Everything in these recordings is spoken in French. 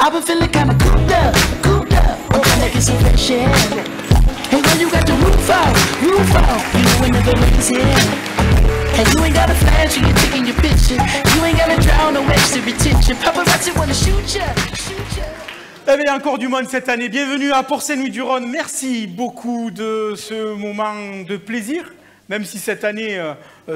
I've been feeling kinda cooped up. I'm trying to get some fresh air. And when you got the roof out, you know it never rains here. And you ain't got a flash when you're taking your picture. You ain't gotta drown no extra retention. Paparazzi wanna shoot ya. Eh bien, il y a encore du monde cette année. Bienvenue à Port-Saint-Louis-du-Rhône. Merci beaucoup de ce moment de plaisir. Même si cette année,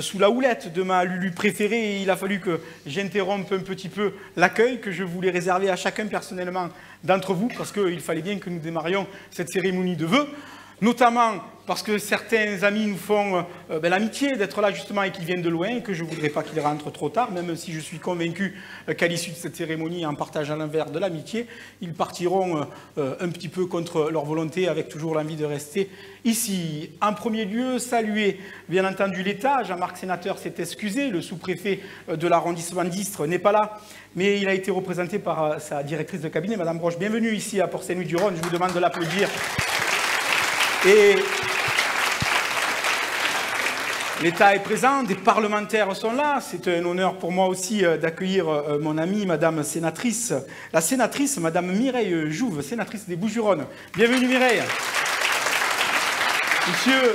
sous la houlette de ma Lulu préférée, il a fallu que j'interrompe un petit peu l'accueil que je voulais réserver à chacun personnellement d'entre vous, parce qu'il fallait bien que nous démarrions cette cérémonie de vœux. Notamment parce que certains amis nous font l'amitié d'être là justement et qui viennent de loin et que je ne voudrais pas qu'ils rentrent trop tard, même si je suis convaincu qu'à l'issue de cette cérémonie, en partageant un verre de l'amitié, ils partiront un petit peu contre leur volonté avec toujours l'envie de rester ici. En premier lieu, saluer bien entendu l'État. Jean-Marc Sénateur s'est excusé, le sous-préfet de l'arrondissement d'Istres n'est pas là, mais il a été représenté par sa directrice de cabinet, Madame Broche. Bienvenue ici à Port-Saint-Louis-du-Rhône, je vous demande de l'applaudir. Et l'État est présent, des parlementaires sont là. C'est un honneur pour moi aussi d'accueillir mon amie, Madame Sénatrice, la sénatrice, Madame Mireille Jouve, sénatrice des Bouches-du-Rhône. Bienvenue Mireille. Monsieur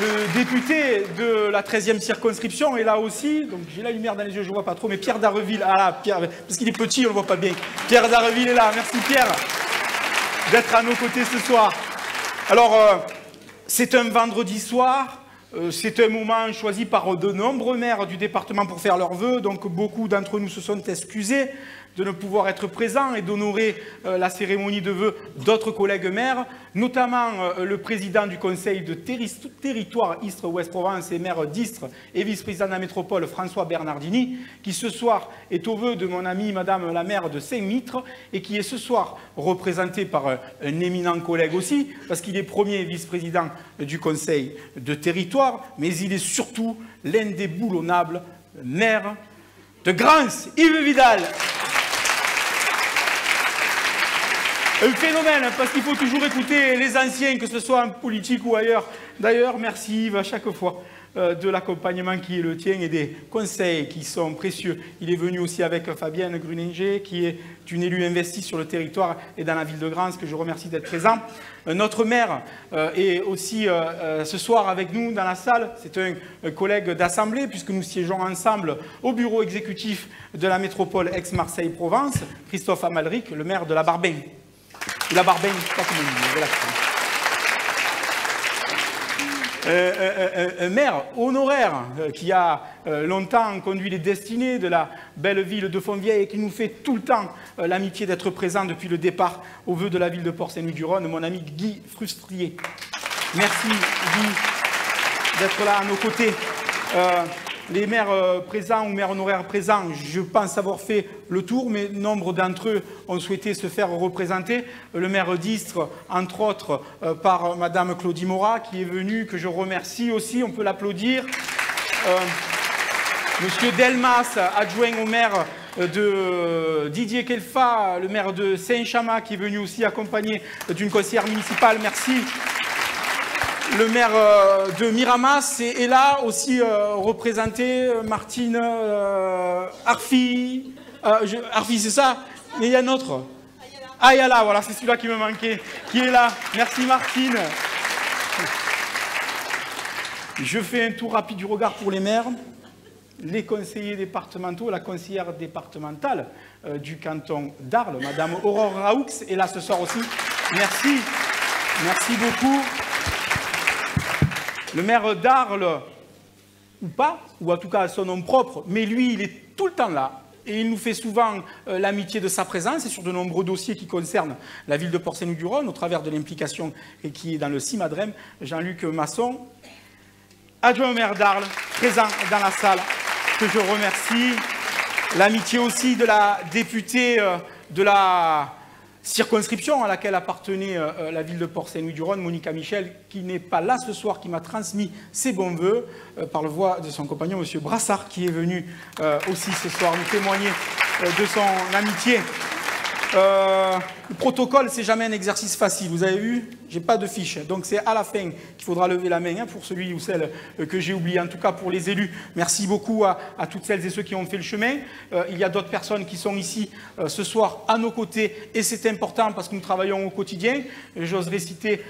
le député de la 13e circonscription est là aussi. Donc j'ai la lumière dans les yeux, je ne vois pas trop, mais Pierre d'Arreville, ah là, Pierre, parce qu'il est petit, on ne le voit pas bien. Pierre d'Arreville est là. Merci Pierre d'être à nos côtés ce soir. Alors, c'est un vendredi soir, c'est un moment choisi par de nombreux maires du département pour faire leurs vœux, donc beaucoup d'entre nous se sont excusés de ne pouvoir être présents et d'honorer la cérémonie de vœux d'autres collègues maires, notamment le président du conseil de territoire Istres-Ouest-Provence et maire d'Istres et vice-président de la métropole François Bernardini, qui ce soir est au vœu de mon amie Madame la maire de Saint-Mitre et qui est ce soir représenté par un éminent collègue aussi, parce qu'il est premier vice-président du conseil de territoire, mais il est surtout l'un des boulonnables maires de Grance, Yves Vidal. Un phénomène, parce qu'il faut toujours écouter les anciens, que ce soit en politique ou ailleurs. D'ailleurs, merci Yves à chaque fois de l'accompagnement qui est le tien et des conseils qui sont précieux. Il est venu aussi avec Fabienne Gruninger, qui est une élue investie sur le territoire et dans la ville de Grance, que je remercie d'être présent. Notre maire est aussi ce soir avec nous dans la salle. C'est un collègue d'assemblée, puisque nous siégeons ensemble au bureau exécutif de la métropole Aix-Marseille-Provence, Christophe Amalric, le maire de la Barbaigne. La Barbaigne, pas comme un maire honoraire qui a longtemps conduit les destinées de la belle ville de Fontvieille et qui nous fait tout le temps l'amitié d'être présent depuis le départ au vœu de la ville de Port-Saint-Louis-du-Rhône, mon ami Guy Frustrier. Merci Guy d'être là à nos côtés. Les maires présents ou maires honoraires présents, je pense avoir fait le tour, mais nombre d'entre eux ont souhaité se faire représenter. Le maire d'Istres, entre autres, par Madame Claudie Morat, qui est venue, que je remercie aussi, on peut l'applaudir. Monsieur Delmas, adjoint au maire de Didier Kelfa, le maire de Saint-Chamas, qui est venu aussi accompagné d'une conseillère municipale, merci. Le maire de Miramas est là aussi représenté, Martine Arfi. Arfi, c'est ça? Et il y a un autre. Ayala, voilà, c'est celui-là qui me manquait, qui est là. Merci Martine. Je fais un tour rapide du regard pour les maires, les conseillers départementaux, la conseillère départementale du canton d'Arles, Madame Aurore Raoux, est là ce soir aussi. Merci, merci beaucoup. Le maire d'Arles, ou pas, ou en tout cas à son nom propre, mais lui, il est tout le temps là. Et il nous fait souvent l'amitié de sa présence et sur de nombreux dossiers qui concernent la ville de Port-Saint-Louis-du-Rhône, au travers de l'implication qui est dans le CIMADREM. Jean-Luc Masson, adjoint au maire d'Arles, présent dans la salle, que je remercie. L'amitié aussi de la députée de la circonscription à laquelle appartenait la ville de Port-Saint-Louis-du-Rhône, Monica Michel, qui n'est pas là ce soir, qui m'a transmis ses bons voeux par le voie de son compagnon, M. Brassard, qui est venu aussi ce soir nous témoigner de son amitié. Le protocole, c'est jamais un exercice facile. Vous avez vu, j'ai pas de fiche. Donc c'est à la fin qu'il faudra lever la main pour celui ou celle que j'ai oublié. En tout cas pour les élus, merci beaucoup à toutes celles et ceux qui ont fait le chemin. Il y a d'autres personnes qui sont ici ce soir à nos côtés et c'est important parce que nous travaillons au quotidien. J'oserais citer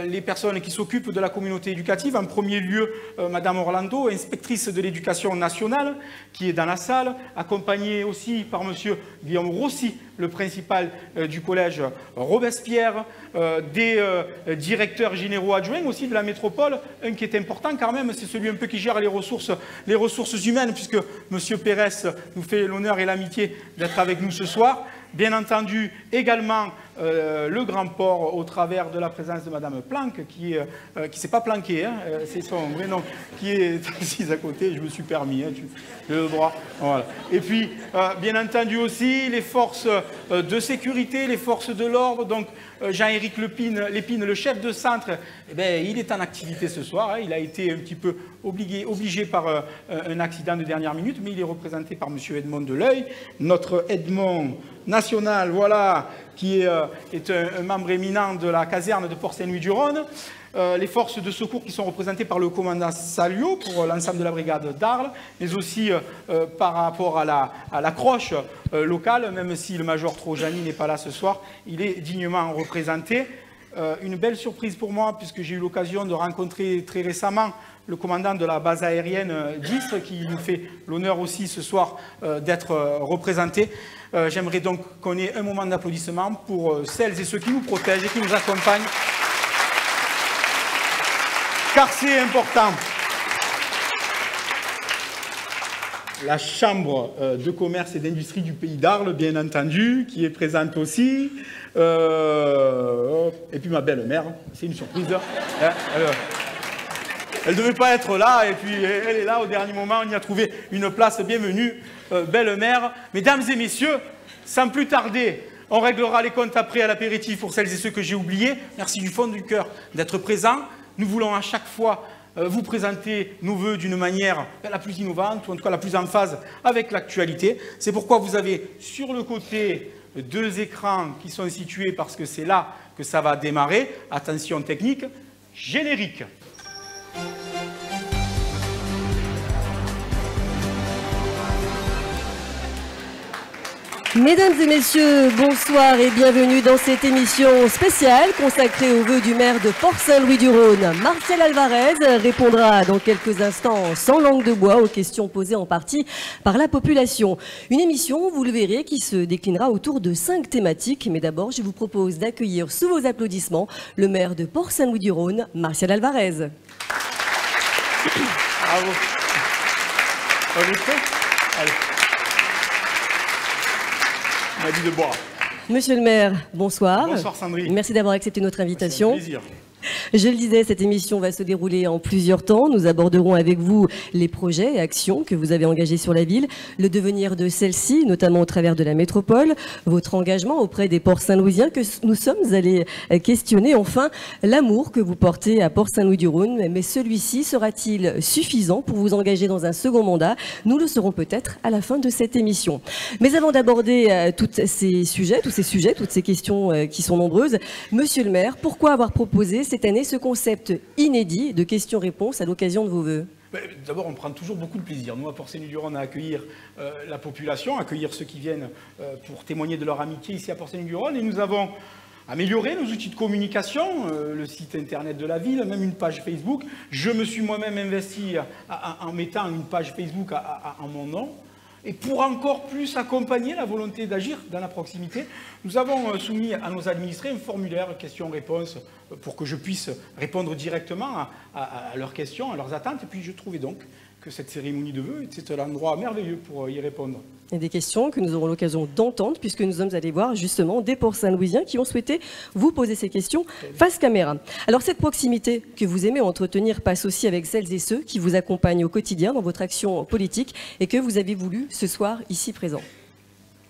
les personnes qui s'occupent de la communauté éducative. En premier lieu, Madame Orlando, inspectrice de l'éducation nationale, qui est dans la salle, accompagnée aussi par Monsieur Guillaume Rossi, le principal du collège Robespierre, des directeurs généraux adjoints aussi de la métropole. Un qui est important quand même, c'est celui un peu qui gère les ressources humaines, puisque Monsieur Pérez nous fait l'honneur et l'amitié d'être avec nous ce soir. Bien entendu, également le Grand Port au travers de la présence de Madame Planck, qui s'est pas planquée, hein, c'est son vrai nom, qui est assise à côté, je me suis permis, hein, j'ai le droit. Voilà. Et puis, bien entendu aussi, les forces de sécurité, les forces de l'ordre, donc Jean-Éric Lépine, le chef de centre, eh bien, il est en activité ce soir, hein, il a été un petit peu obligé par un accident de dernière minute, mais il est représenté par M. Edmond Deleuil, notre Edmond national, voilà, qui est un membre éminent de la caserne de Port-Saint-Louis-du-Rhône. Les forces de secours qui sont représentées par le commandant Salio pour l'ensemble de la brigade d'Arles, mais aussi par rapport à la croche locale, même si le major Trojani n'est pas là ce soir, il est dignement représenté. Une belle surprise pour moi, puisque j'ai eu l'occasion de rencontrer très récemment le commandant de la base aérienne d'Istres, qui nous fait l'honneur aussi ce soir d'être représenté. J'aimerais donc qu'on ait un moment d'applaudissement pour celles et ceux qui nous protègent et qui nous accompagnent, car c'est important. La Chambre de commerce et d'industrie du Pays d'Arles, bien entendu, qui est présente aussi. Et puis ma belle-mère, c'est une surprise. Elle ne devait pas être là, et puis elle est là au dernier moment, on y a trouvé une place. Bienvenue, belle-mère. Mesdames et messieurs, sans plus tarder, on réglera les comptes après à l'apéritif pour celles et ceux que j'ai oubliés. Merci du fond du cœur d'être présents. Nous voulons à chaque fois vous présenter nos vœux d'une manière la plus innovante, ou en tout cas la plus en phase avec l'actualité. C'est pourquoi vous avez sur le côté 2 écrans qui sont situés, parce que c'est là que ça va démarrer. Attention technique, générique. Mesdames et messieurs, bonsoir et bienvenue dans cette émission spéciale consacrée aux vœux du maire de Port-Saint-Louis-du-Rhône. Martial Alvarez répondra dans quelques instants sans langue de bois aux questions posées en partie par la population. Une émission, vous le verrez, qui se déclinera autour de 5 thématiques. Mais d'abord, je vous propose d'accueillir sous vos applaudissements le maire de Port-Saint-Louis-du-Rhône, Martial Alvarez. Bravo. On est prêt ? Allez. On m'a dit de boire. Monsieur le maire, bonsoir. Bonsoir Sandrine. Merci d'avoir accepté notre invitation. C'est un plaisir. Je le disais, cette émission va se dérouler en plusieurs temps. Nous aborderons avec vous les projets et actions que vous avez engagés sur la ville, le devenir de celle-ci, notamment au travers de la métropole, votre engagement auprès des Port-Saint-Louisiens que nous sommes allés questionner. Enfin, l'amour que vous portez à Port-Saint-Louis-du-Rhône. Mais celui-ci sera-t-il suffisant pour vous engager dans un second mandat? Nous le saurons peut-être à la fin de cette émission. Mais avant d'aborder tous ces sujets, toutes ces questions qui sont nombreuses, monsieur le maire, pourquoi avoir proposé cette année ce concept inédit de questions-réponses à l'occasion de vos vœux? D'abord, on prend toujours beaucoup de plaisir, nous, à Port-Saint-Louis-du-Rhône, à accueillir la population, à accueillir ceux qui viennent pour témoigner de leur amitié ici à Port-Saint-Louis-du-Rhône. Et nous avons amélioré nos outils de communication, le site internet de la ville, même une page Facebook. Je me suis moi-même investi en mettant une page Facebook en mon nom. Et pour encore plus accompagner la volonté d'agir dans la proximité, nous avons soumis à nos administrés un formulaire questions-réponses pour que je puisse répondre directement à leurs questions, à leurs attentes. Et puis je trouvais donc que cette cérémonie de vœux était l'endroit merveilleux pour y répondre. Et des questions que nous aurons l'occasion d'entendre puisque nous sommes allés voir justement des Port-Saint-Louisiens qui ont souhaité vous poser ces questions face caméra. Alors cette proximité que vous aimez entretenir passe aussi avec celles et ceux qui vous accompagnent au quotidien dans votre action politique et que vous avez voulu ce soir ici présent.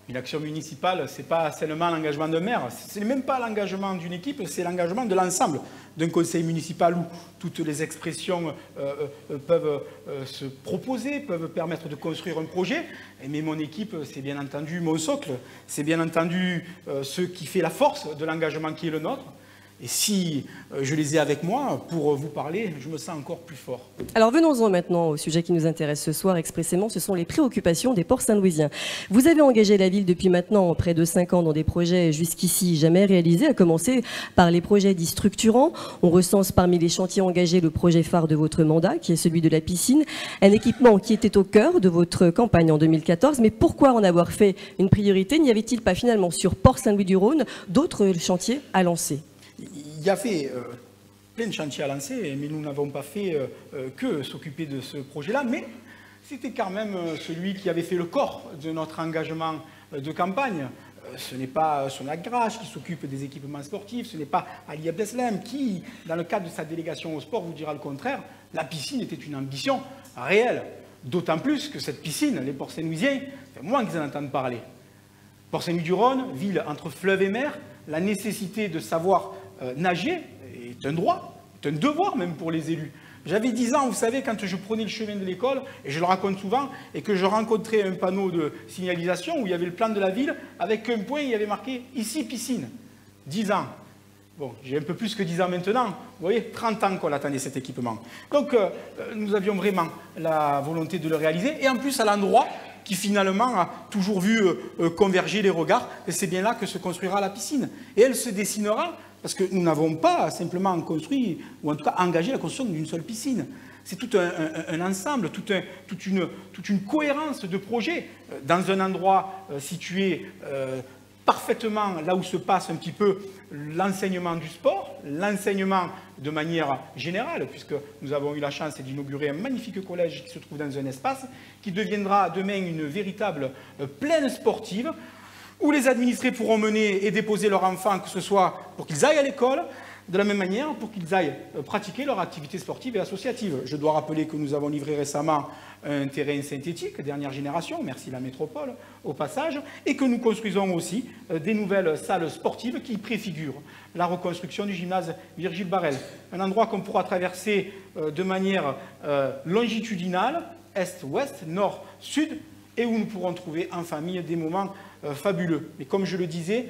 Une action municipale, ce n'est pas seulement l'engagement d'un maire, ce n'est même pas l'engagement d'une équipe, c'est l'engagement de l'ensemble d'un conseil municipal où toutes les expressions peuvent se proposer, peuvent permettre de construire un projet. Mais mon équipe, c'est bien entendu mon socle, c'est bien entendu ce qui fait la force de l'engagement qui est le nôtre. Et si je les ai avec moi pour vous parler, je me sens encore plus fort. Alors venons-en maintenant au sujet qui nous intéresse ce soir expressément, ce sont les préoccupations des ports saint-louisiens. Vous avez engagé la ville depuis maintenant près de 5 ans dans des projets jusqu'ici jamais réalisés, à commencer par les projets dits structurants. On recense parmi les chantiers engagés le projet phare de votre mandat, qui est celui de la piscine, un équipement qui était au cœur de votre campagne en 2014. Mais pourquoi en avoir fait une priorité? N'y avait-il pas finalement sur Port-Saint-Louis-du-Rhône d'autres chantiers à lancer? Il y avait plein de chantiers à lancer, mais nous n'avons pas fait que s'occuper de ce projet-là. Mais c'était quand même celui qui avait fait le corps de notre engagement de campagne. Ce n'est pas Sonac Grache qui s'occupe des équipements sportifs, ce n'est pas Ali Abdeslam qui, dans le cadre de sa délégation au sport, vous dira le contraire. La piscine était une ambition réelle. D'autant plus que cette piscine, les Port-Saint-Louisiens, c'est moins qu'ils en entendent parler. Port-Saint-Louis-du-Rhône, ville entre fleuve et mer, la nécessité de savoir nager est un droit, est un devoir même pour les élus. J'avais 10 ans, vous savez, quand je prenais le chemin de l'école, et je le raconte souvent, et que je rencontrais un panneau de signalisation où il y avait le plan de la ville, avec un point, il y avait marqué « Ici, piscine ». 10 ans. Bon, j'ai un peu plus que 10 ans maintenant. Vous voyez, 30 ans qu'on attendait cet équipement. Donc, nous avions vraiment la volonté de le réaliser, et en plus à l'endroit qui finalement a toujours vu converger les regards, et c'est bien là que se construira la piscine. Et elle se dessinera, parce que nous n'avons pas simplement construit, ou en tout cas engagé la construction d'une seule piscine. C'est tout un ensemble, toute une cohérence de projets dans un endroit situé parfaitement là où se passe un petit peu l'enseignement du sport, l'enseignement de manière générale, puisque nous avons eu la chance d'inaugurer un magnifique collège qui se trouve dans un espace qui deviendra demain une véritable plaine sportive, où les administrés pourront mener et déposer leurs enfants, que ce soit pour qu'ils aillent à l'école, de la même manière pour qu'ils aillent pratiquer leur activité sportive et associative. Je dois rappeler que nous avons livré récemment un terrain synthétique, dernière génération, merci la métropole au passage, et que nous construisons aussi des nouvelles salles sportives qui préfigurent la reconstruction du gymnase Virgile Barrel. Un endroit qu'on pourra traverser de manière longitudinale, est-ouest, nord-sud, et où nous pourrons trouver en famille des moments fabuleux. Mais comme je le disais,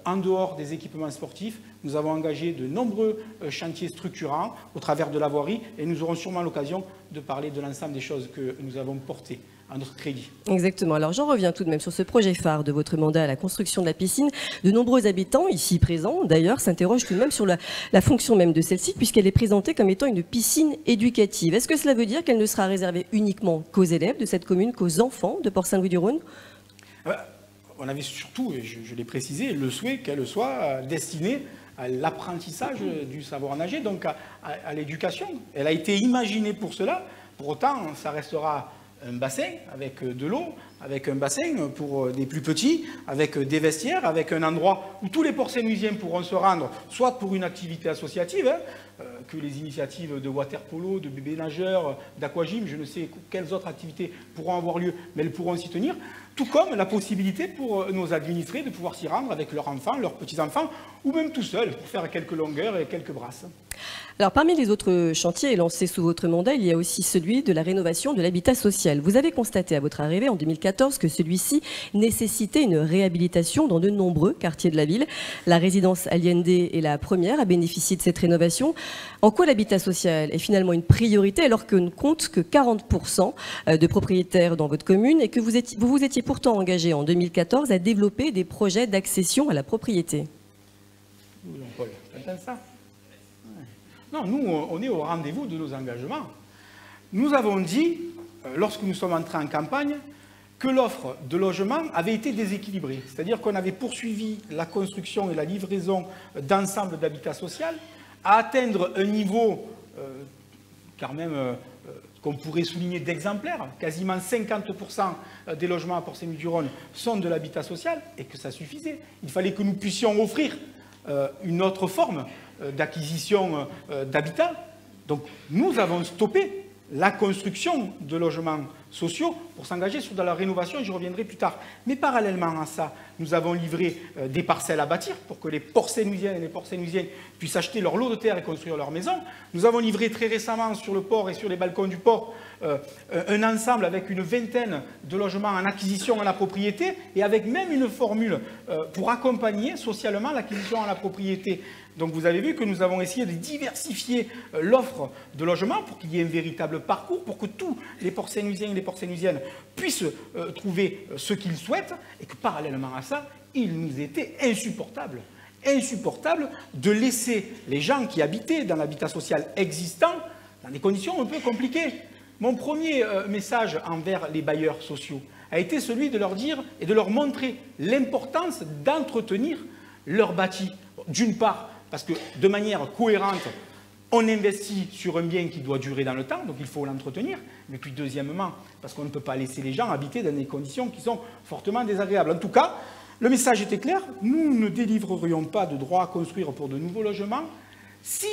en dehors des équipements sportifs, nous avons engagé de nombreux chantiers structurants au travers de la voirie, et nous aurons sûrement l'occasion de parler de l'ensemble des choses que nous avons portées à notre crédit. Exactement. Alors j'en reviens tout de même sur ce projet phare de votre mandat à la construction de la piscine. De nombreux habitants ici présents, d'ailleurs, s'interrogent tout de même sur la fonction même de celle-ci, puisqu'elle est présentée comme étant une piscine éducative. Est-ce que cela veut dire qu'elle ne sera réservée uniquement qu'aux élèves de cette commune, qu'aux enfants de Port-Saint-Louis-du-Rhône? On avait surtout, et je l'ai précisé, le souhait qu'elle soit destinée à l'apprentissage du savoir nager, donc à l'éducation. Elle a été imaginée pour cela. Pour autant, ça restera un bassin avec de l'eau, avec un bassin pour des plus petits, avec des vestiaires, avec un endroit où tous les Port-Saint-Louisiens pourront se rendre, soit pour une activité associative, que les initiatives de water-polo, de bébé nageurs, d'aquagym, je ne sais quelles autres activités pourront avoir lieu, mais elles pourront s'y tenir, tout comme la possibilité pour nos administrés de pouvoir s'y rendre avec leurs enfants, leurs petits-enfants, ou même tout seuls, pour faire quelques longueurs et quelques brasses. Alors, parmi les autres chantiers lancés sous votre mandat, il y a aussi celui de la rénovation de l'habitat social. Vous avez constaté à votre arrivée en 2014 que celui-ci nécessitait une réhabilitation dans de nombreux quartiers de la ville. La résidence Allende est la première à bénéficier de cette rénovation. En quoi l'habitat social est finalement une priorité alors qu'on ne compte que 40% de propriétaires dans votre commune et que vous vous étiez pourtant engagé en 2014 à développer des projets d'accession à la propriété? Jean-Paul, t'entends ça? Non, nous, on est au rendez-vous de nos engagements. Nous avons dit, lorsque nous sommes entrés en campagne, que l'offre de logement avait été déséquilibrée. C'est-à-dire qu'on avait poursuivi la construction et la livraison d'ensemble d'habitat social à atteindre un niveau, quand même, qu'on pourrait souligner d'exemplaire. Quasiment 50% des logements à Port-Saint-Louis-du-Rhône sont de l'habitat social, et que ça suffisait. Il fallait que nous puissions offrir une autre forme d'acquisition d'habitat. Donc nous avons stoppé la construction de logements sociaux pour s'engager sur de la rénovation, j'y reviendrai plus tard. Mais parallèlement à ça, nous avons livré des parcelles à bâtir pour que les Port-Saint-Louisiennes et les Port-Saint-Louisiennes puissent acheter leur lot de terre et construire leur maison. Nous avons livré très récemment sur le port et sur les balcons du port un ensemble avec une vingtaine de logements en acquisition à la propriété et avec même une formule pour accompagner socialement l'acquisition à la propriété. Donc vous avez vu que nous avons essayé de diversifier l'offre de logements pour qu'il y ait un véritable parcours, pour que tous les Port-Saint-Louisiens et les Port-Saint-Louisiennes puissent trouver ce qu'ils souhaitent et que parallèlement à ça, il nous était insupportable de laisser les gens qui habitaient dans l'habitat social existant dans des conditions un peu compliquées. Mon premier message envers les bailleurs sociaux a été celui de leur dire et de leur montrer l'importance d'entretenir leur bâti. D'une part, parce que de manière cohérente, on investit sur un bien qui doit durer dans le temps, donc il faut l'entretenir. Mais puis deuxièmement, parce qu'on ne peut pas laisser les gens habiter dans des conditions qui sont fortement désagréables. En tout cas, le message était clair, nous ne délivrerions pas de droit à construire pour de nouveaux logements si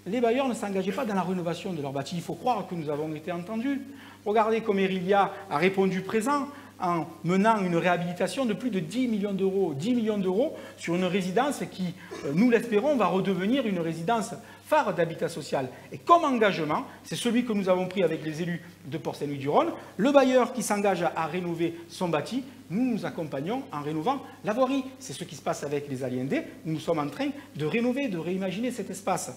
les bailleurs ne s'engageaient pas dans la rénovation de leur bâti. Il faut croire que nous avons été entendus. Regardez comme Erilia a répondu présent en menant une réhabilitation de plus de 10 millions d'euros. 10 millions d'euros sur une résidence qui, nous l'espérons, va redevenir une résidence phare d'habitat social. Et comme engagement, c'est celui que nous avons pris avec les élus de Port-Saint-Louis-du-Rhône, le bailleur qui s'engage à rénover son bâti, nous nous accompagnons en rénovant la voirie. C'est ce qui se passe avec les Aliendés. Nous sommes en train de rénover, de réimaginer cet espace.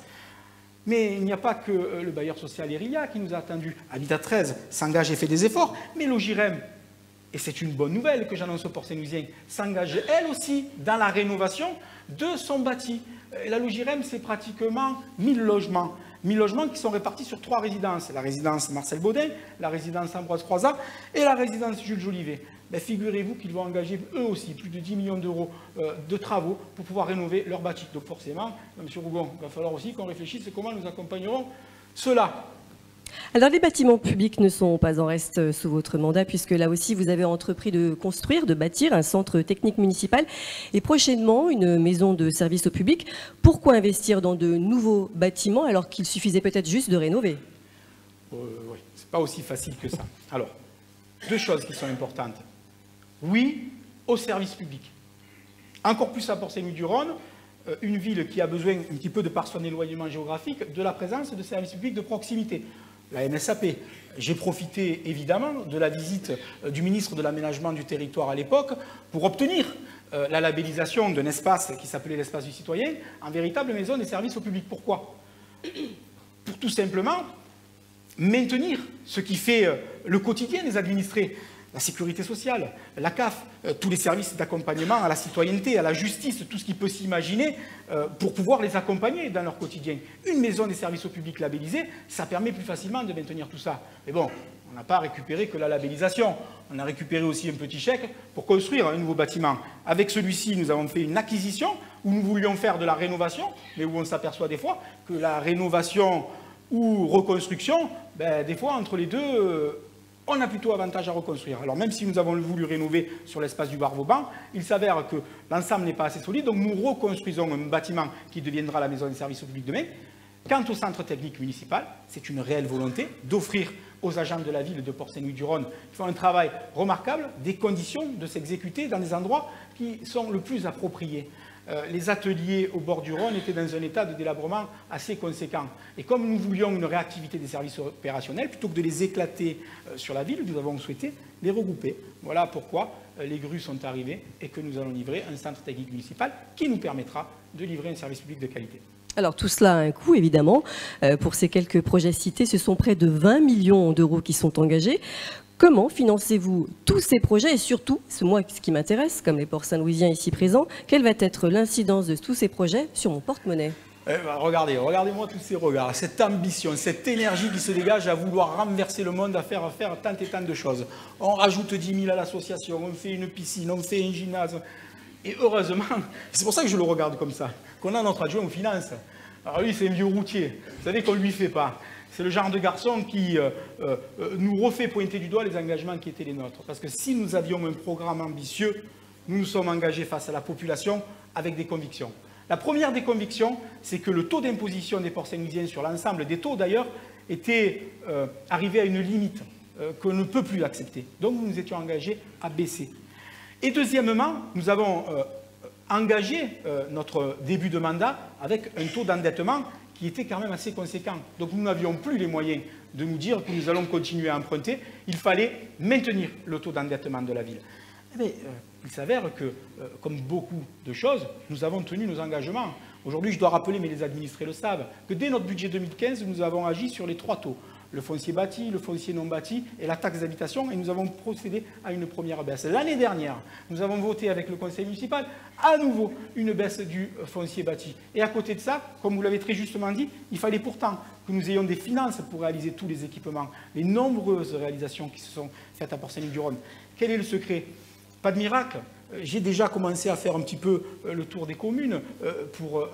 Mais il n'y a pas que le bailleur social Erilia qui nous a attendus. Habitat 13 s'engage et fait des efforts, mais Logirem, et c'est une bonne nouvelle que j'annonce aux Port-Saint-Louisiens, s'engage elle aussi dans la rénovation de son bâti. La Logirem, c'est pratiquement 1000 logements. 1000 logements qui sont répartis sur 3 résidences. La résidence Marcel Baudin, la résidence Ambroise Croizat et la résidence Jules Jolivet. Ben, figurez-vous qu'ils vont engager eux aussi plus de 10 millions d'euros de travaux pour pouvoir rénover leur bâti. Donc forcément, M. Rougon, il va falloir aussi qu'on réfléchisse à comment nous accompagnerons cela. Alors les bâtiments publics ne sont pas en reste sous votre mandat puisque là aussi vous avez entrepris de construire, de bâtir un centre technique municipal et prochainement une maison de service au public. Pourquoi investir dans de nouveaux bâtiments alors qu'il suffisait peut-être juste de rénover? Oui, c'est pas aussi facile que ça. Alors, 2 choses qui sont importantes. Oui, au service public. Encore plus à Port-Saint-Louis-du-Rhône, une ville qui a besoin un petit peu de par son éloignement géographique de la présence de services publics de proximité. La MSAP. J'ai profité évidemment de la visite du ministre de l'Aménagement du Territoire à l'époque pour obtenir la labellisation d'un espace qui s'appelait l'espace du citoyen en véritable maison des services au public. Pourquoi? Pour tout simplement maintenir ce qui fait le quotidien des administrés. La sécurité sociale, la CAF, tous les services d'accompagnement à la citoyenneté, à la justice, tout ce qui peut s'imaginer pour pouvoir les accompagner dans leur quotidien. Une maison des services au public labellisée, ça permet plus facilement de maintenir tout ça. Mais bon, on n'a pas récupéré que la labellisation, on a récupéré aussi un petit chèque pour construire un nouveau bâtiment. Avec celui-ci, nous avons fait une acquisition où nous voulions faire de la rénovation, mais où on s'aperçoit des fois que la rénovation ou reconstruction, ben, des fois entre les deux, on a plutôt avantage à reconstruire. Alors même si nous avons voulu rénover sur l'espace du bar Vauban, il s'avère que l'ensemble n'est pas assez solide, donc nous reconstruisons un bâtiment qui deviendra la maison de service au public demain. Quant au centre technique municipal, c'est une réelle volonté d'offrir aux agents de la ville de Port-Saint-Louis-du-Rhône, qui font un travail remarquable, des conditions de s'exécuter dans des endroits qui sont le plus appropriés. Les ateliers au bord du Rhône étaient dans un état de délabrement assez conséquent. Et comme nous voulions une réactivité des services opérationnels, plutôt que de les éclater sur la ville, nous avons souhaité les regrouper. Voilà pourquoi les grues sont arrivées et que nous allons livrer un centre technique municipal qui nous permettra de livrer un service public de qualité. Alors tout cela a un coût, évidemment. Pour ces quelques projets cités, ce sont près de 20 millions d'euros qui sont engagés. Comment financez-vous tous ces projets et surtout, c'est moi ce qui m'intéresse, comme les Port-Saint-Louisiens ici présents, quelle va être l'incidence de tous ces projets sur mon porte-monnaie? Regardez-moi tous ces regards, cette ambition, cette énergie qui se dégage à vouloir renverser le monde, à faire tant et tant de choses. On rajoute 10 000 à l'association, on fait une piscine, on fait un gymnase. Et heureusement, c'est pour ça que je le regarde comme ça, qu'on a notre adjoint aux finances. Alors lui, c'est un vieux routier, vous savez qu'on ne lui fait pas. C'est le genre de garçon qui nous refait pointer du doigt les engagements qui étaient les nôtres. Parce que si nous avions un programme ambitieux, nous nous sommes engagés face à la population avec des convictions. La première des convictions, c'est que le taux d'imposition des Port-Saint-Louisiens sur l'ensemble des taux d'ailleurs était arrivé à une limite. qu'on ne peut plus accepter. Donc nous nous étions engagés à baisser. Et deuxièmement, nous avons engagé notre début de mandat avec un taux d'endettement qui était quand même assez conséquent. Donc nous n'avions plus les moyens de nous dire que nous allons continuer à emprunter. Il fallait maintenir le taux d'endettement de la ville. Mais il s'avère que, comme beaucoup de choses, nous avons tenu nos engagements. Aujourd'hui, je dois rappeler, mais les administrés le savent, que dès notre budget 2015, nous avons agi sur les 3 taux. Le foncier bâti, le foncier non bâti et la taxe d'habitation, et nous avons procédé à une première baisse. L'année dernière, nous avons voté avec le conseil municipal à nouveau une baisse du foncier bâti. Et à côté de ça, comme vous l'avez très justement dit, il fallait pourtant que nous ayons des finances pour réaliser tous les équipements, les nombreuses réalisations qui se sont faites à Port-Saint-Luc-du-Rhône. Quel est le secret? Pas de miracle. J'ai déjà commencé à faire un petit peu le tour des communes pour